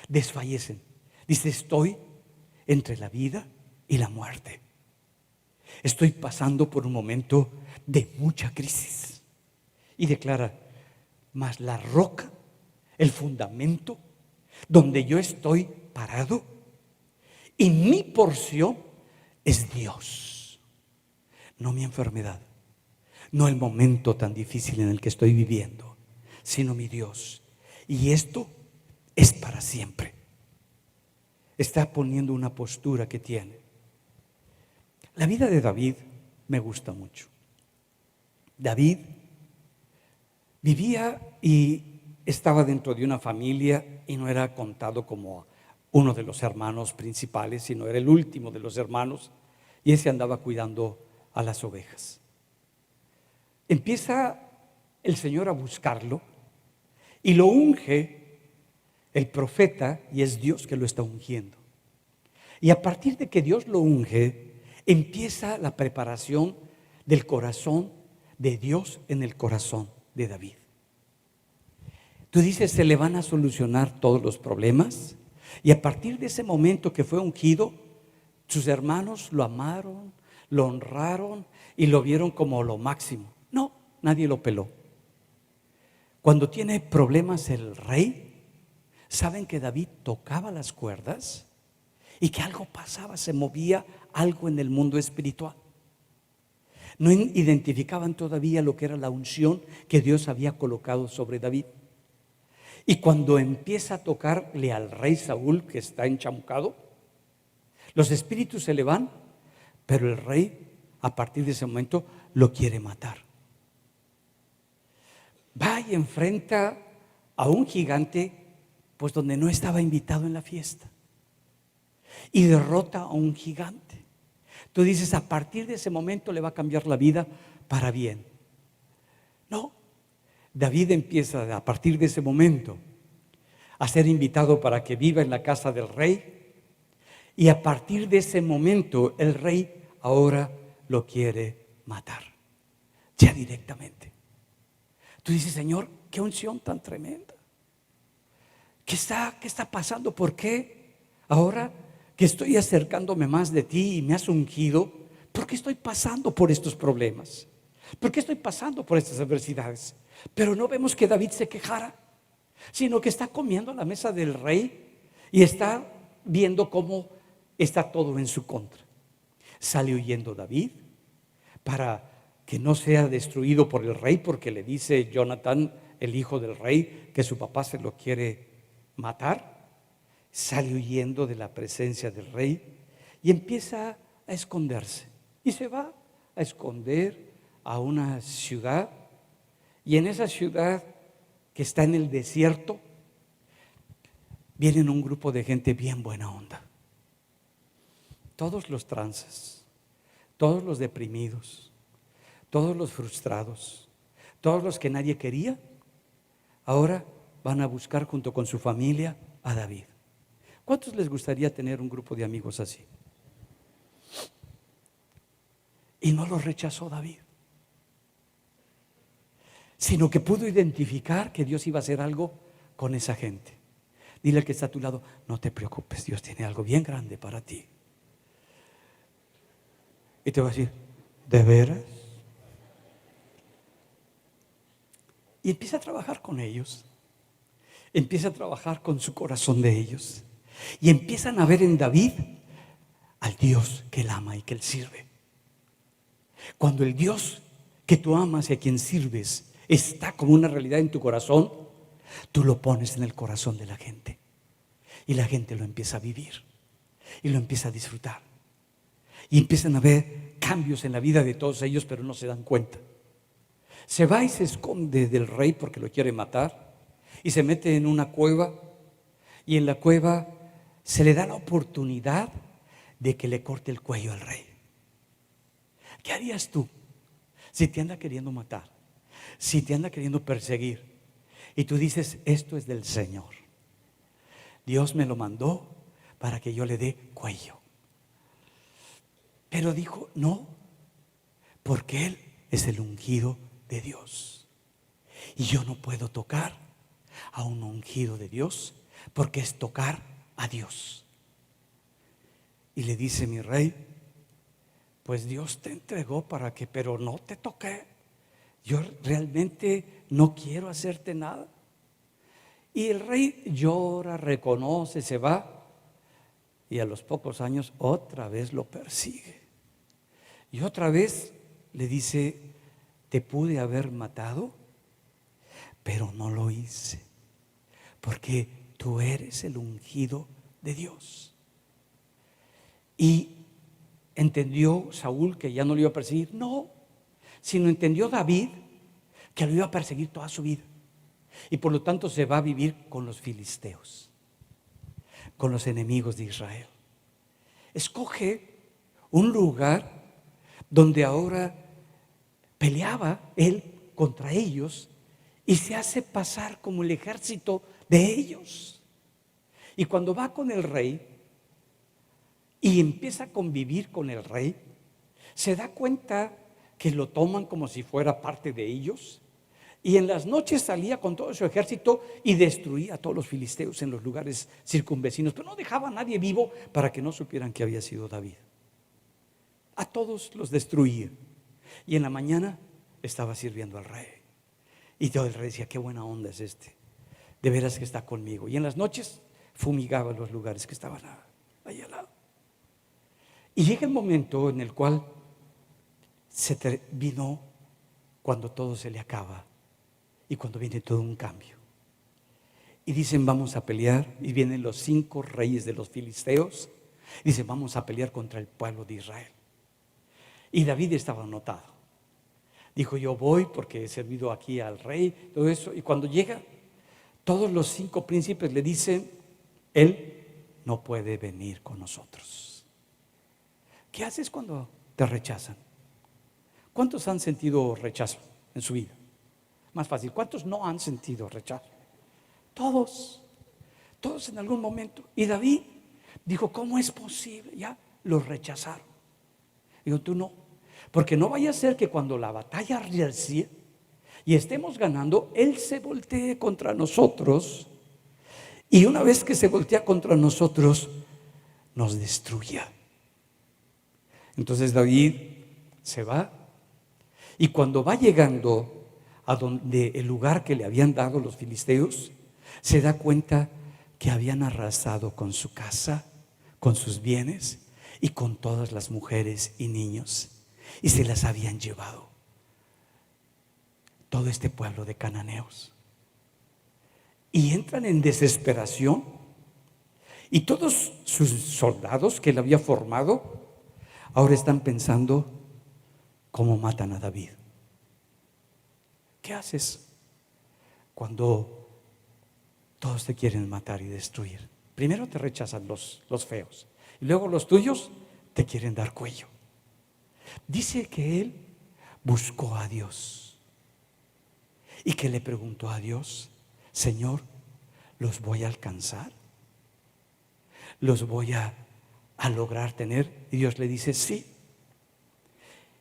desfallecen. Dice, estoy entre la vida y la muerte. Estoy pasando por un momento de mucha crisis. Y declara, mas la roca, el fundamento donde yo estoy parado y mi porción es Dios, no mi enfermedad, no el momento tan difícil en el que estoy viviendo, sino mi Dios. Y esto es para siempre. Está poniendo una postura que tiene. La vida de David me gusta mucho. David vivía y estaba dentro de una familia y no era contado como uno de los hermanos principales, sino era el último de los hermanos, y ese andaba cuidando a las ovejas. Empieza el Señor a buscarlo y lo unge el profeta, y es Dios que lo está ungiendo. Y a partir de que Dios lo unge, empieza la preparación del corazón de Dios en el corazón de David. Tú dices, se le van a solucionar todos los problemas. Y a partir de ese momento que fue ungido, sus hermanos lo amaron, lo honraron y lo vieron como lo máximo. No, nadie lo peló. Cuando tiene problemas el rey, ¿saben que David tocaba las cuerdas? Y que algo pasaba, se movía algo en el mundo espiritual. No identificaban todavía lo que era la unción que Dios había colocado sobre David. Y cuando empieza a tocarle al rey Saúl, que está enchamucado, los espíritus se le van, pero el rey a partir de ese momento lo quiere matar. Va y enfrenta a un gigante, pues donde no estaba invitado en la fiesta, y derrota a un gigante. Tú dices, a partir de ese momento le va a cambiar la vida para bien. No, David empieza a partir de ese momento a ser invitado para que viva en la casa del rey, y a partir de ese momento el rey ahora lo quiere matar, ya directamente. Tú dices, Señor, qué unción tan tremenda. ¿Qué está pasando? ¿Por qué ahora que estoy acercándome más de ti y me has ungido, por qué estoy pasando por estos problemas? ¿Por qué estoy pasando por estas adversidades? Pero no vemos que David se quejara, sino que está comiendo a la mesa del rey y está viendo cómo está todo en su contra. Sale huyendo David para que no sea destruido por el rey, porque le dice Jonatán, el hijo del rey, que su papá se lo quiere matar. Sale huyendo de la presencia del rey y empieza a esconderse. Y se va a esconder a una ciudad, y en esa ciudad que está en el desierto, vienen un grupo de gente bien buena onda. Todos los tranzas, todos los deprimidos, todos los frustrados, todos los que nadie quería, ahora van a buscar junto con su familia a David. ¿Cuántos les gustaría tener un grupo de amigos así? Y no los rechazó David, sino que pudo identificar que Dios iba a hacer algo con esa gente. Dile al que está a tu lado, no te preocupes, Dios tiene algo bien grande para ti. Y te va a decir, ¿de veras? Y empieza a trabajar con ellos, empieza a trabajar con su corazón de ellos, y empiezan a ver en David al Dios que él ama y que él sirve. Cuando el Dios que tú amas y a quien sirves está como una realidad en tu corazón, tú lo pones en el corazón de la gente, y la gente lo empieza a vivir y lo empieza a disfrutar, y empiezan a ver cambios en la vida de todos ellos, pero no se dan cuenta. Se va y se esconde del rey porque lo quiere matar, y se mete en una cueva, y en la cueva se le da la oportunidad de que le corte el cuello al rey. ¿Qué harías tú si te anda queriendo matar, si te anda queriendo perseguir, y tú dices, esto es del Señor, Dios me lo mandó para que yo le dé cuello? Pero dijo, no, porque Él es el ungido de Dios. Y yo no puedo tocar a un ungido de Dios, porque es tocar a Dios. Y le dice mi rey, pues Dios te entregó para que, pero no te toqué. Yo realmente no quiero hacerte nada. Y el rey llora, reconoce, se va. Y a los pocos años otra vez lo persigue. Y otra vez le dice, te pude haber matado, pero no lo hice, porque tú eres el ungido de Dios. Y entendió Saúl que ya no lo iba a perseguir, no, sino entendió David que lo iba a perseguir toda su vida. Y por lo tanto se va a vivir con los filisteos, con los enemigos de Israel. Escoge un lugar donde ahora peleaba él contra ellos y se hace pasar como el ejército de ellos. Y cuando va con el rey y empieza a convivir con el rey, se da cuenta que lo toman como si fuera parte de ellos. Y en las noches salía con todo su ejército y destruía a todos los filisteos en los lugares circunvecinos, pero no dejaba a nadie vivo para que no supieran que había sido David. A todos los destruía. Y en la mañana estaba sirviendo al rey. Y todo el rey decía, qué buena onda es este, de veras que está conmigo. Y en las noches fumigaba los lugares que estaban ahí al lado. Y llega el momento en el cual se terminó, cuando todo se le acaba y cuando viene todo un cambio. Y dicen, vamos a pelear. Y vienen los 5 reyes de los filisteos. Dicen, vamos a pelear contra el pueblo de Israel. Y David estaba anotado. Dijo, yo voy porque he servido aquí al rey, todo eso. Y cuando llega, todos los 5 príncipes le dicen, él no puede venir con nosotros. ¿Qué haces cuando te rechazan? ¿Cuántos han sentido rechazo en su vida? Más fácil, ¿cuántos no han sentido rechazo? Todos en algún momento. Y David dijo, ¿cómo es posible? Ya los rechazaron. Digo, tú no, porque no vaya a ser que cuando la batalla recién y estemos ganando, él se voltee contra nosotros, y una vez que se voltea contra nosotros, nos destruya. Entonces David se va, y cuando va llegando a donde el lugar que le habían dado los filisteos, se da cuenta que habían arrasado con su casa, con sus bienes y con todas las mujeres y niños, y se las habían llevado todo este pueblo de cananeos. Y entran en desesperación, y todos sus soldados que él había formado ahora están pensando cómo matan a David. ¿Qué haces cuando todos te quieren matar y destruir? Primero te rechazan los feos, y luego los tuyos te quieren dar cuello. Dice que él buscó a Dios y que le preguntó a Dios, Señor, ¿los voy a alcanzar? ¿Los voy a lograr tener? Y Dios le dice, sí.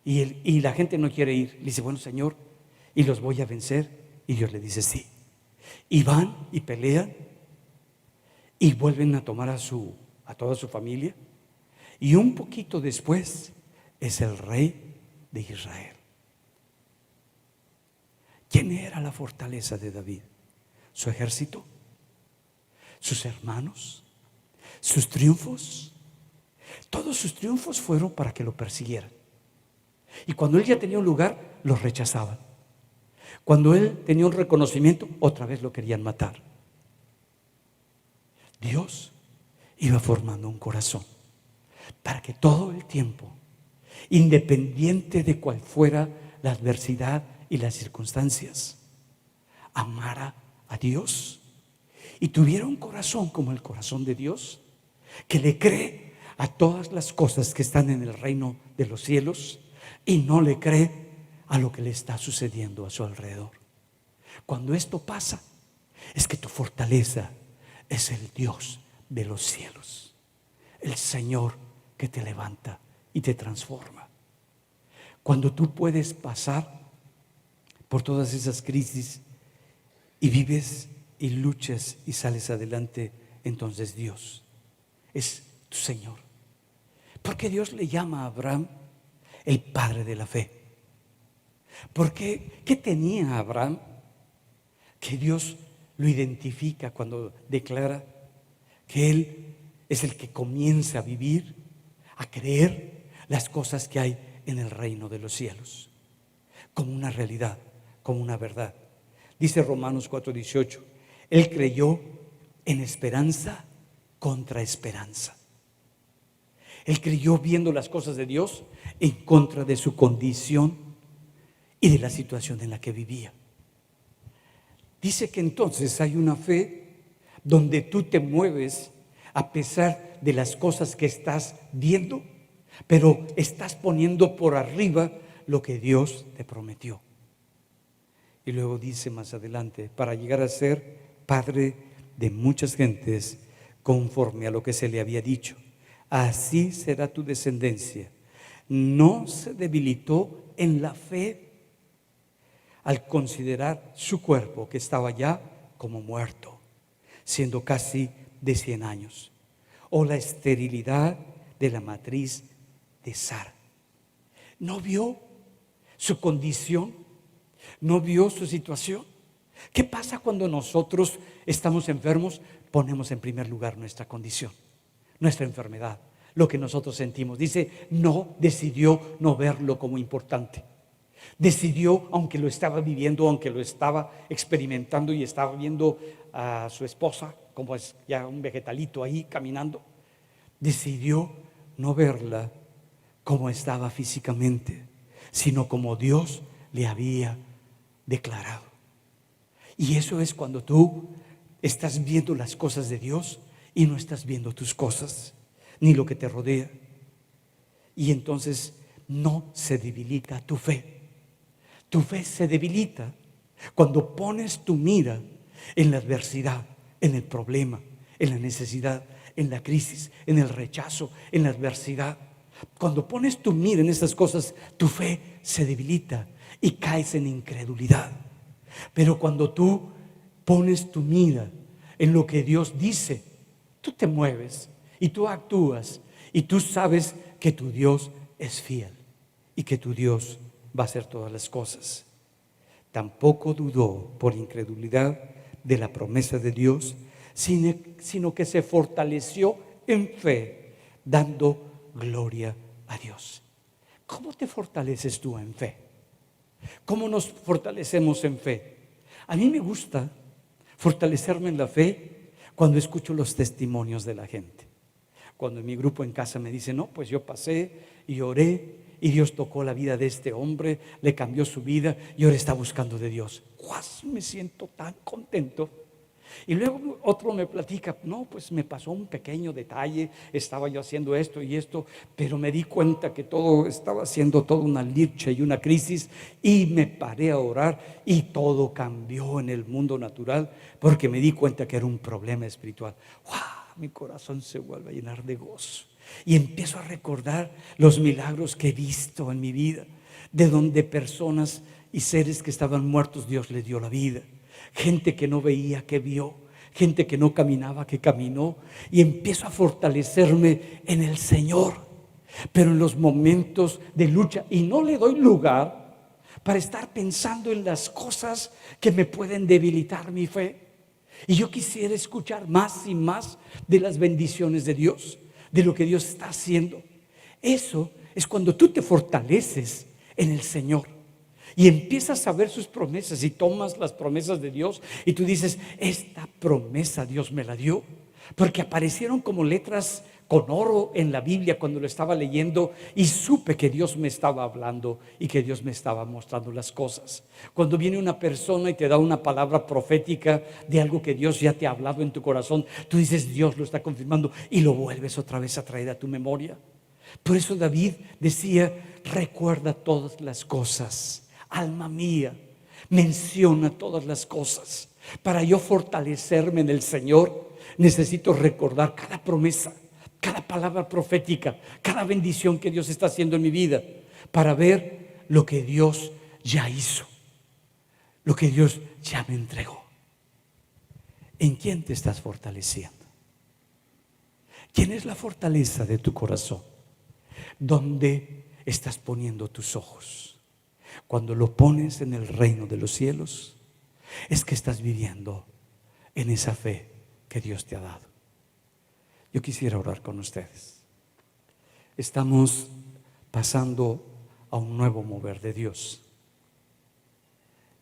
Y la gente no quiere ir. Le dice, bueno, Señor, ¿y los voy a vencer? Y Dios le dice, sí. Y van y pelean y vuelven a tomar a toda su familia. Y un poquito después es el rey de Israel. ¿Quién era la fortaleza de David? Su ejército, sus hermanos, sus triunfos. Todos sus triunfos fueron para que lo persiguieran. Y cuando él ya tenía un lugar, los rechazaban. Cuando él tenía un reconocimiento, otra vez lo querían matar. Dios iba formando un corazón para que todo el tiempo, independiente de cuál fuera la adversidad y las circunstancias, amara a Dios y tuviera un corazón como el corazón de Dios, que le cree a todas las cosas que están en el reino de los cielos y no le cree a lo que le está sucediendo a su alrededor. Cuando esto pasa, es que tu fortaleza es el Dios de los cielos, el Señor que te levanta y te transforma. Cuando tú puedes pasar por todas esas crisis y vives y luchas y sales adelante, entonces Dios es tu Señor. Porque Dios le llama a Abraham el padre de la fe. Porque ¿qué tenía Abraham? Que Dios lo identifica cuando declara que Él es el que comienza a vivir, a creer las cosas que hay en el reino de los cielos, como una realidad, como una verdad. Dice Romanos 4:18, Él creyó en esperanza contra esperanza. Él creyó viendo las cosas de Dios en contra de su condición y de la situación en la que vivía. Dice que entonces hay una fe donde tú te mueves a pesar de las cosas que estás viendo, pero estás poniendo por arriba lo que Dios te prometió. Y luego dice más adelante, para llegar a ser padre de muchas gentes, conforme a lo que se le había dicho, así será tu descendencia. No se debilitó en la fe al considerar su cuerpo, que estaba ya como muerto, siendo casi de 100 años, o la esterilidad de la matriz de Sara. No vio su condición, no vio su situación. ¿Qué pasa cuando nosotros estamos enfermos? Ponemos en primer lugar nuestra condición, nuestra enfermedad, lo que nosotros sentimos. Dice, no, decidió no verlo como importante. Decidió, aunque lo estaba viviendo, aunque lo estaba experimentando y estaba viendo a su esposa como es ya un vegetalito ahí caminando, decidió no verla como estaba físicamente, sino como Dios le había declarado. Y eso es cuando tú estás viendo las cosas de Dios y no estás viendo tus cosas, ni lo que te rodea. Y entonces no se debilita tu fe. Tu fe se debilita cuando pones tu mira en la adversidad, en el problema, en la necesidad, en la crisis, en el rechazo, en la adversidad. Cuando pones tu mira en esas cosas, tu fe se debilita y caes en incredulidad. Pero cuando tú pones tu mira en lo que Dios dice, tú te mueves y tú actúas y tú sabes que tu Dios es fiel y que tu Dios va a hacer todas las cosas. Tampoco dudó por incredulidad de la promesa de Dios, sino que se fortaleció en fe, dando gloria a Dios. ¿Cómo te fortaleces tú en fe? ¿Cómo nos fortalecemos en fe? A mí me gusta fortalecerme en la fe cuando escucho los testimonios de la gente. Cuando en mi grupo en casa me dicen, no, pues yo pasé y oré y Dios tocó la vida de este hombre, le cambió su vida y ahora está buscando de Dios. ¡Guas! Me siento tan contento. Y luego otro me platica, no, pues me pasó un pequeño detalle, estaba yo haciendo esto y esto, pero me di cuenta que todo estaba siendo toda una lucha y una crisis, y me paré a orar y todo cambió en el mundo natural porque me di cuenta que era un problema espiritual. ¡Wow! Mi corazón se vuelve a llenar de gozo y empiezo a recordar los milagros que he visto en mi vida, de donde personas y seres que estaban muertos Dios les dio la vida. Gente que no veía, que vio. Gente que no caminaba, que caminó. Y empiezo a fortalecerme en el Señor. Pero en los momentos de lucha, y no le doy lugar para estar pensando en las cosas que me pueden debilitar mi fe. Y yo quisiera escuchar más y más de las bendiciones de Dios, de lo que Dios está haciendo. Eso es cuando tú te fortaleces en el Señor y empiezas a ver sus promesas y tomas las promesas de Dios y tú dices, esta promesa Dios me la dio, porque aparecieron como letras con oro en la Biblia cuando lo estaba leyendo, y supe que Dios me estaba hablando y que Dios me estaba mostrando las cosas. Cuando viene una persona y te da una palabra profética de algo que Dios ya te ha hablado en tu corazón, tú dices, Dios lo está confirmando, y lo vuelves otra vez a traer a tu memoria. Por eso David decía, recuerda todas las cosas, alma mía, menciona todas las cosas. Para yo fortalecerme en el Señor, necesito recordar cada promesa, cada palabra profética, cada bendición que Dios está haciendo en mi vida, para ver lo que Dios ya hizo, lo que Dios ya me entregó. ¿En quién te estás fortaleciendo? ¿Quién es la fortaleza de tu corazón? ¿Dónde estás poniendo tus ojos? Cuando lo pones en el reino de los cielos, es que estás viviendo en esa fe que Dios te ha dado. Yo quisiera orar con ustedes. Estamos pasando a un nuevo mover de Dios.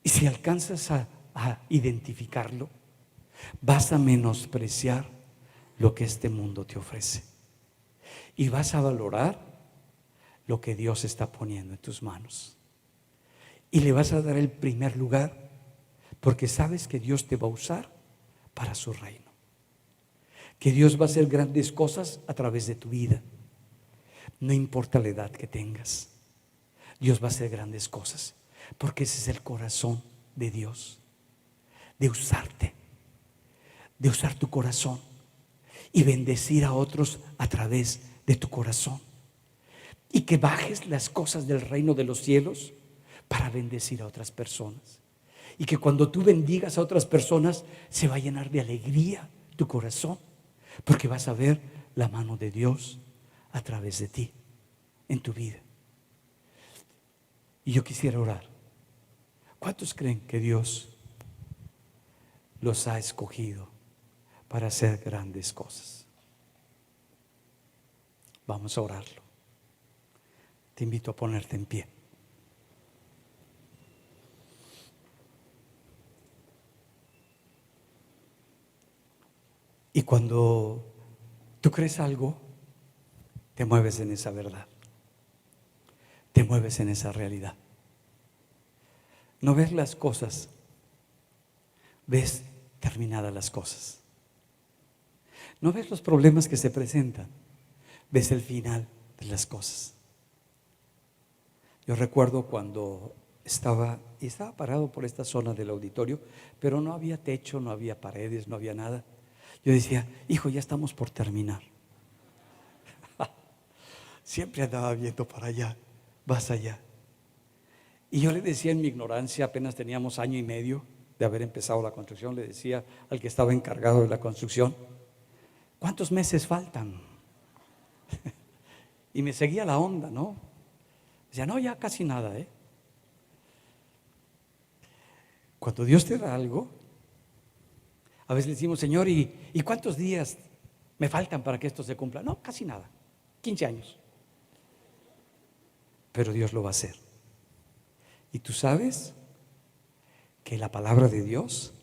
Y si alcanzas a identificarlo, vas a menospreciar lo que este mundo te ofrece. Y vas a valorar lo que Dios está poniendo en tus manos. Y le vas a dar el primer lugar, porque sabes que Dios te va a usar para su reino. Que Dios va a hacer grandes cosas a través de tu vida. No importa la edad que tengas, Dios va a hacer grandes cosas, porque ese es el corazón de Dios, de usarte, de usar tu corazón y bendecir a otros a través de tu corazón. Y que bajes las cosas del reino de los cielos para bendecir a otras personas. Y que cuando tú bendigas a otras personas, se va a llenar de alegría tu corazón, porque vas a ver la mano de Dios a través de ti, en tu vida. Y yo quisiera orar. ¿Cuántos creen que Dios los ha escogido para hacer grandes cosas? Vamos a orarlo. Te invito a ponerte en pie. Y cuando tú crees algo, te mueves en esa verdad, te mueves en esa realidad. No ves las cosas, ves terminadas las cosas. No ves los problemas que se presentan, ves el final de las cosas. Yo recuerdo cuando estaba parado por esta zona del auditorio, pero no había techo, no había paredes, no había nada. Yo decía, hijo, ya estamos por terminar. Siempre andaba viendo para allá, vas allá. Y yo le decía en mi ignorancia, apenas teníamos año y medio de haber empezado la construcción, le decía al que estaba encargado de la construcción, ¿cuántos meses faltan? Y me seguía la onda, ¿no? Decía, no, ya casi nada, ¿eh? Cuando Dios te da algo, a veces le decimos, Señor, ¿y cuántos días me faltan para que esto se cumpla? No, casi nada, 15 años. Pero Dios lo va a hacer. Y tú sabes que la palabra de Dios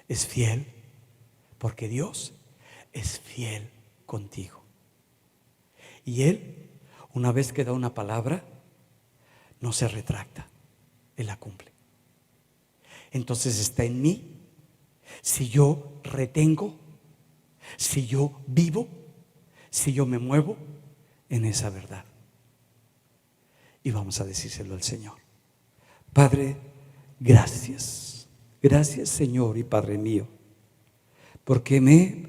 es fiel, porque Dios es fiel contigo. Y Él, una vez que da una palabra, no se retracta, Él la cumple. Entonces está en mí. Si yo retengo, si yo vivo, si yo me muevo en esa verdad. Y vamos a decírselo al Señor. Padre, gracias. Gracias, Señor y Padre mío, porque me he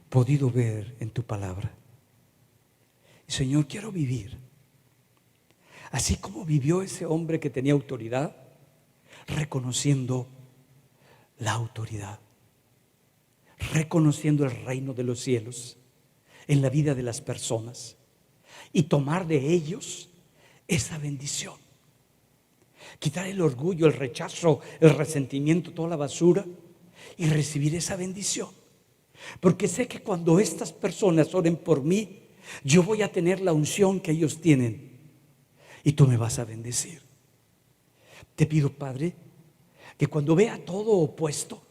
podido ver en tu palabra. Y Señor, quiero vivir así como vivió ese hombre que tenía autoridad, reconociendo la autoridad, reconociendo el reino de los cielos en la vida de las personas y tomar de ellos esa bendición. Quitar el orgullo, el rechazo, el resentimiento, toda la basura y recibir esa bendición. Porque sé que cuando estas personas oren por mí, yo voy a tener la unción que ellos tienen y tú me vas a bendecir. Te pido, Padre, que cuando vea todo opuesto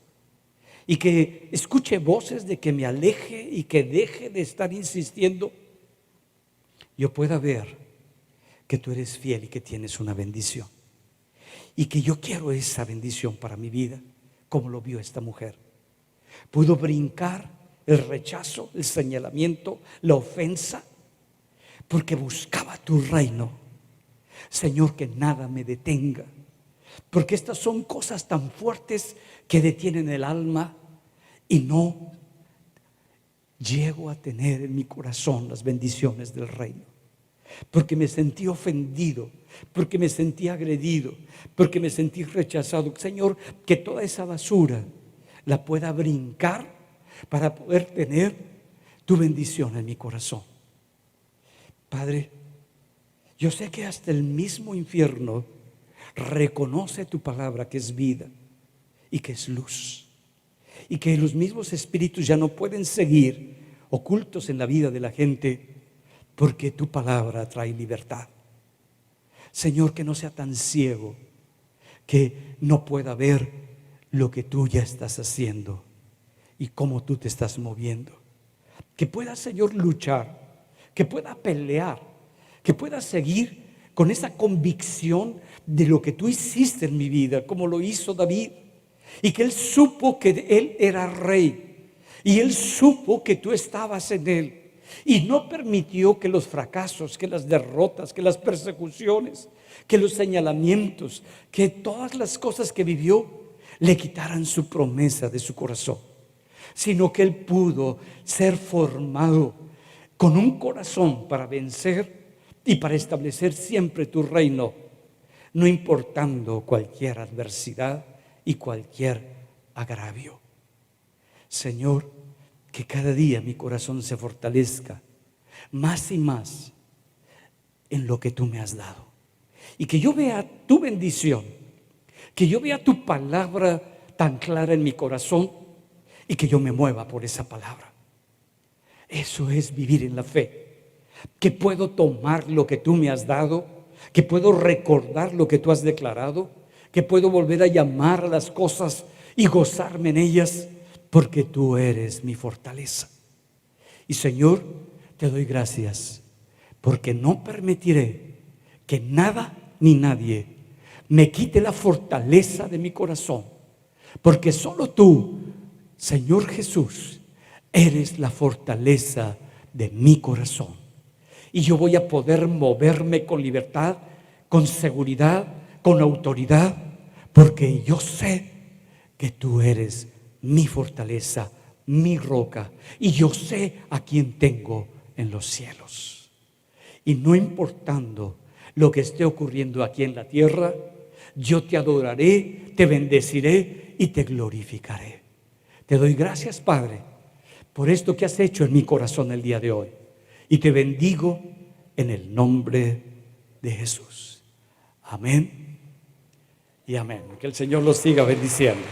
y que escuche voces de que me aleje y que deje de estar insistiendo, yo pueda ver que tú eres fiel y que tienes una bendición. Y que yo quiero esa bendición para mi vida, como lo vio esta mujer. Pudo brincar el rechazo, el señalamiento, la ofensa, porque buscaba tu reino. Señor, que nada me detenga, porque estas son cosas tan fuertes que detienen el alma y no llego a tener en mi corazón las bendiciones del reino. Porque me sentí ofendido, porque me sentí agredido, porque me sentí rechazado. Señor, que toda esa basura la pueda brincar para poder tener tu bendición en mi corazón. Padre, yo sé que hasta el mismo infierno reconoce tu palabra que es vida y que es luz, y que los mismos espíritus ya no pueden seguir ocultos en la vida de la gente, porque tu palabra trae libertad. Señor, que no sea tan ciego que no pueda ver lo que tú ya estás haciendo y cómo tú te estás moviendo. Que pueda, Señor, luchar, que pueda pelear, que pueda seguir con esa convicción de lo que tú hiciste en mi vida, como lo hizo David, y que él supo que él era rey, y él supo que tú estabas en él, y no permitió que los fracasos, que las derrotas, que las persecuciones, que los señalamientos, que todas las cosas que vivió le quitaran su promesa de su corazón, sino que él pudo ser formado con un corazón para vencer y para establecer siempre tu reino, no importando cualquier adversidad y cualquier agravio. Señor, que cada día mi corazón se fortalezca más y más en lo que tú me has dado, y que yo vea tu bendición, que yo vea tu palabra tan clara en mi corazón, y que yo me mueva por esa palabra. Eso es vivir en la fe, que puedo tomar lo que tú me has dado, que puedo recordar lo que tú has declarado, que puedo volver a llamar a las cosas y gozarme en ellas, porque tú eres mi fortaleza. Y Señor, te doy gracias, porque no permitiré que nada ni nadie me quite la fortaleza de mi corazón, porque solo tú, Señor Jesús, eres la fortaleza de mi corazón. Y yo voy a poder moverme con libertad, con seguridad, con autoridad, porque yo sé que tú eres mi fortaleza, mi roca, y yo sé a quién tengo en los cielos. Y no importando lo que esté ocurriendo aquí en la tierra, yo te adoraré, te bendeciré y te glorificaré. Te doy gracias, Padre, por esto que has hecho en mi corazón el día de hoy, y te bendigo en el nombre de Jesús. Amén y amén. Que el Señor los siga bendiciendo.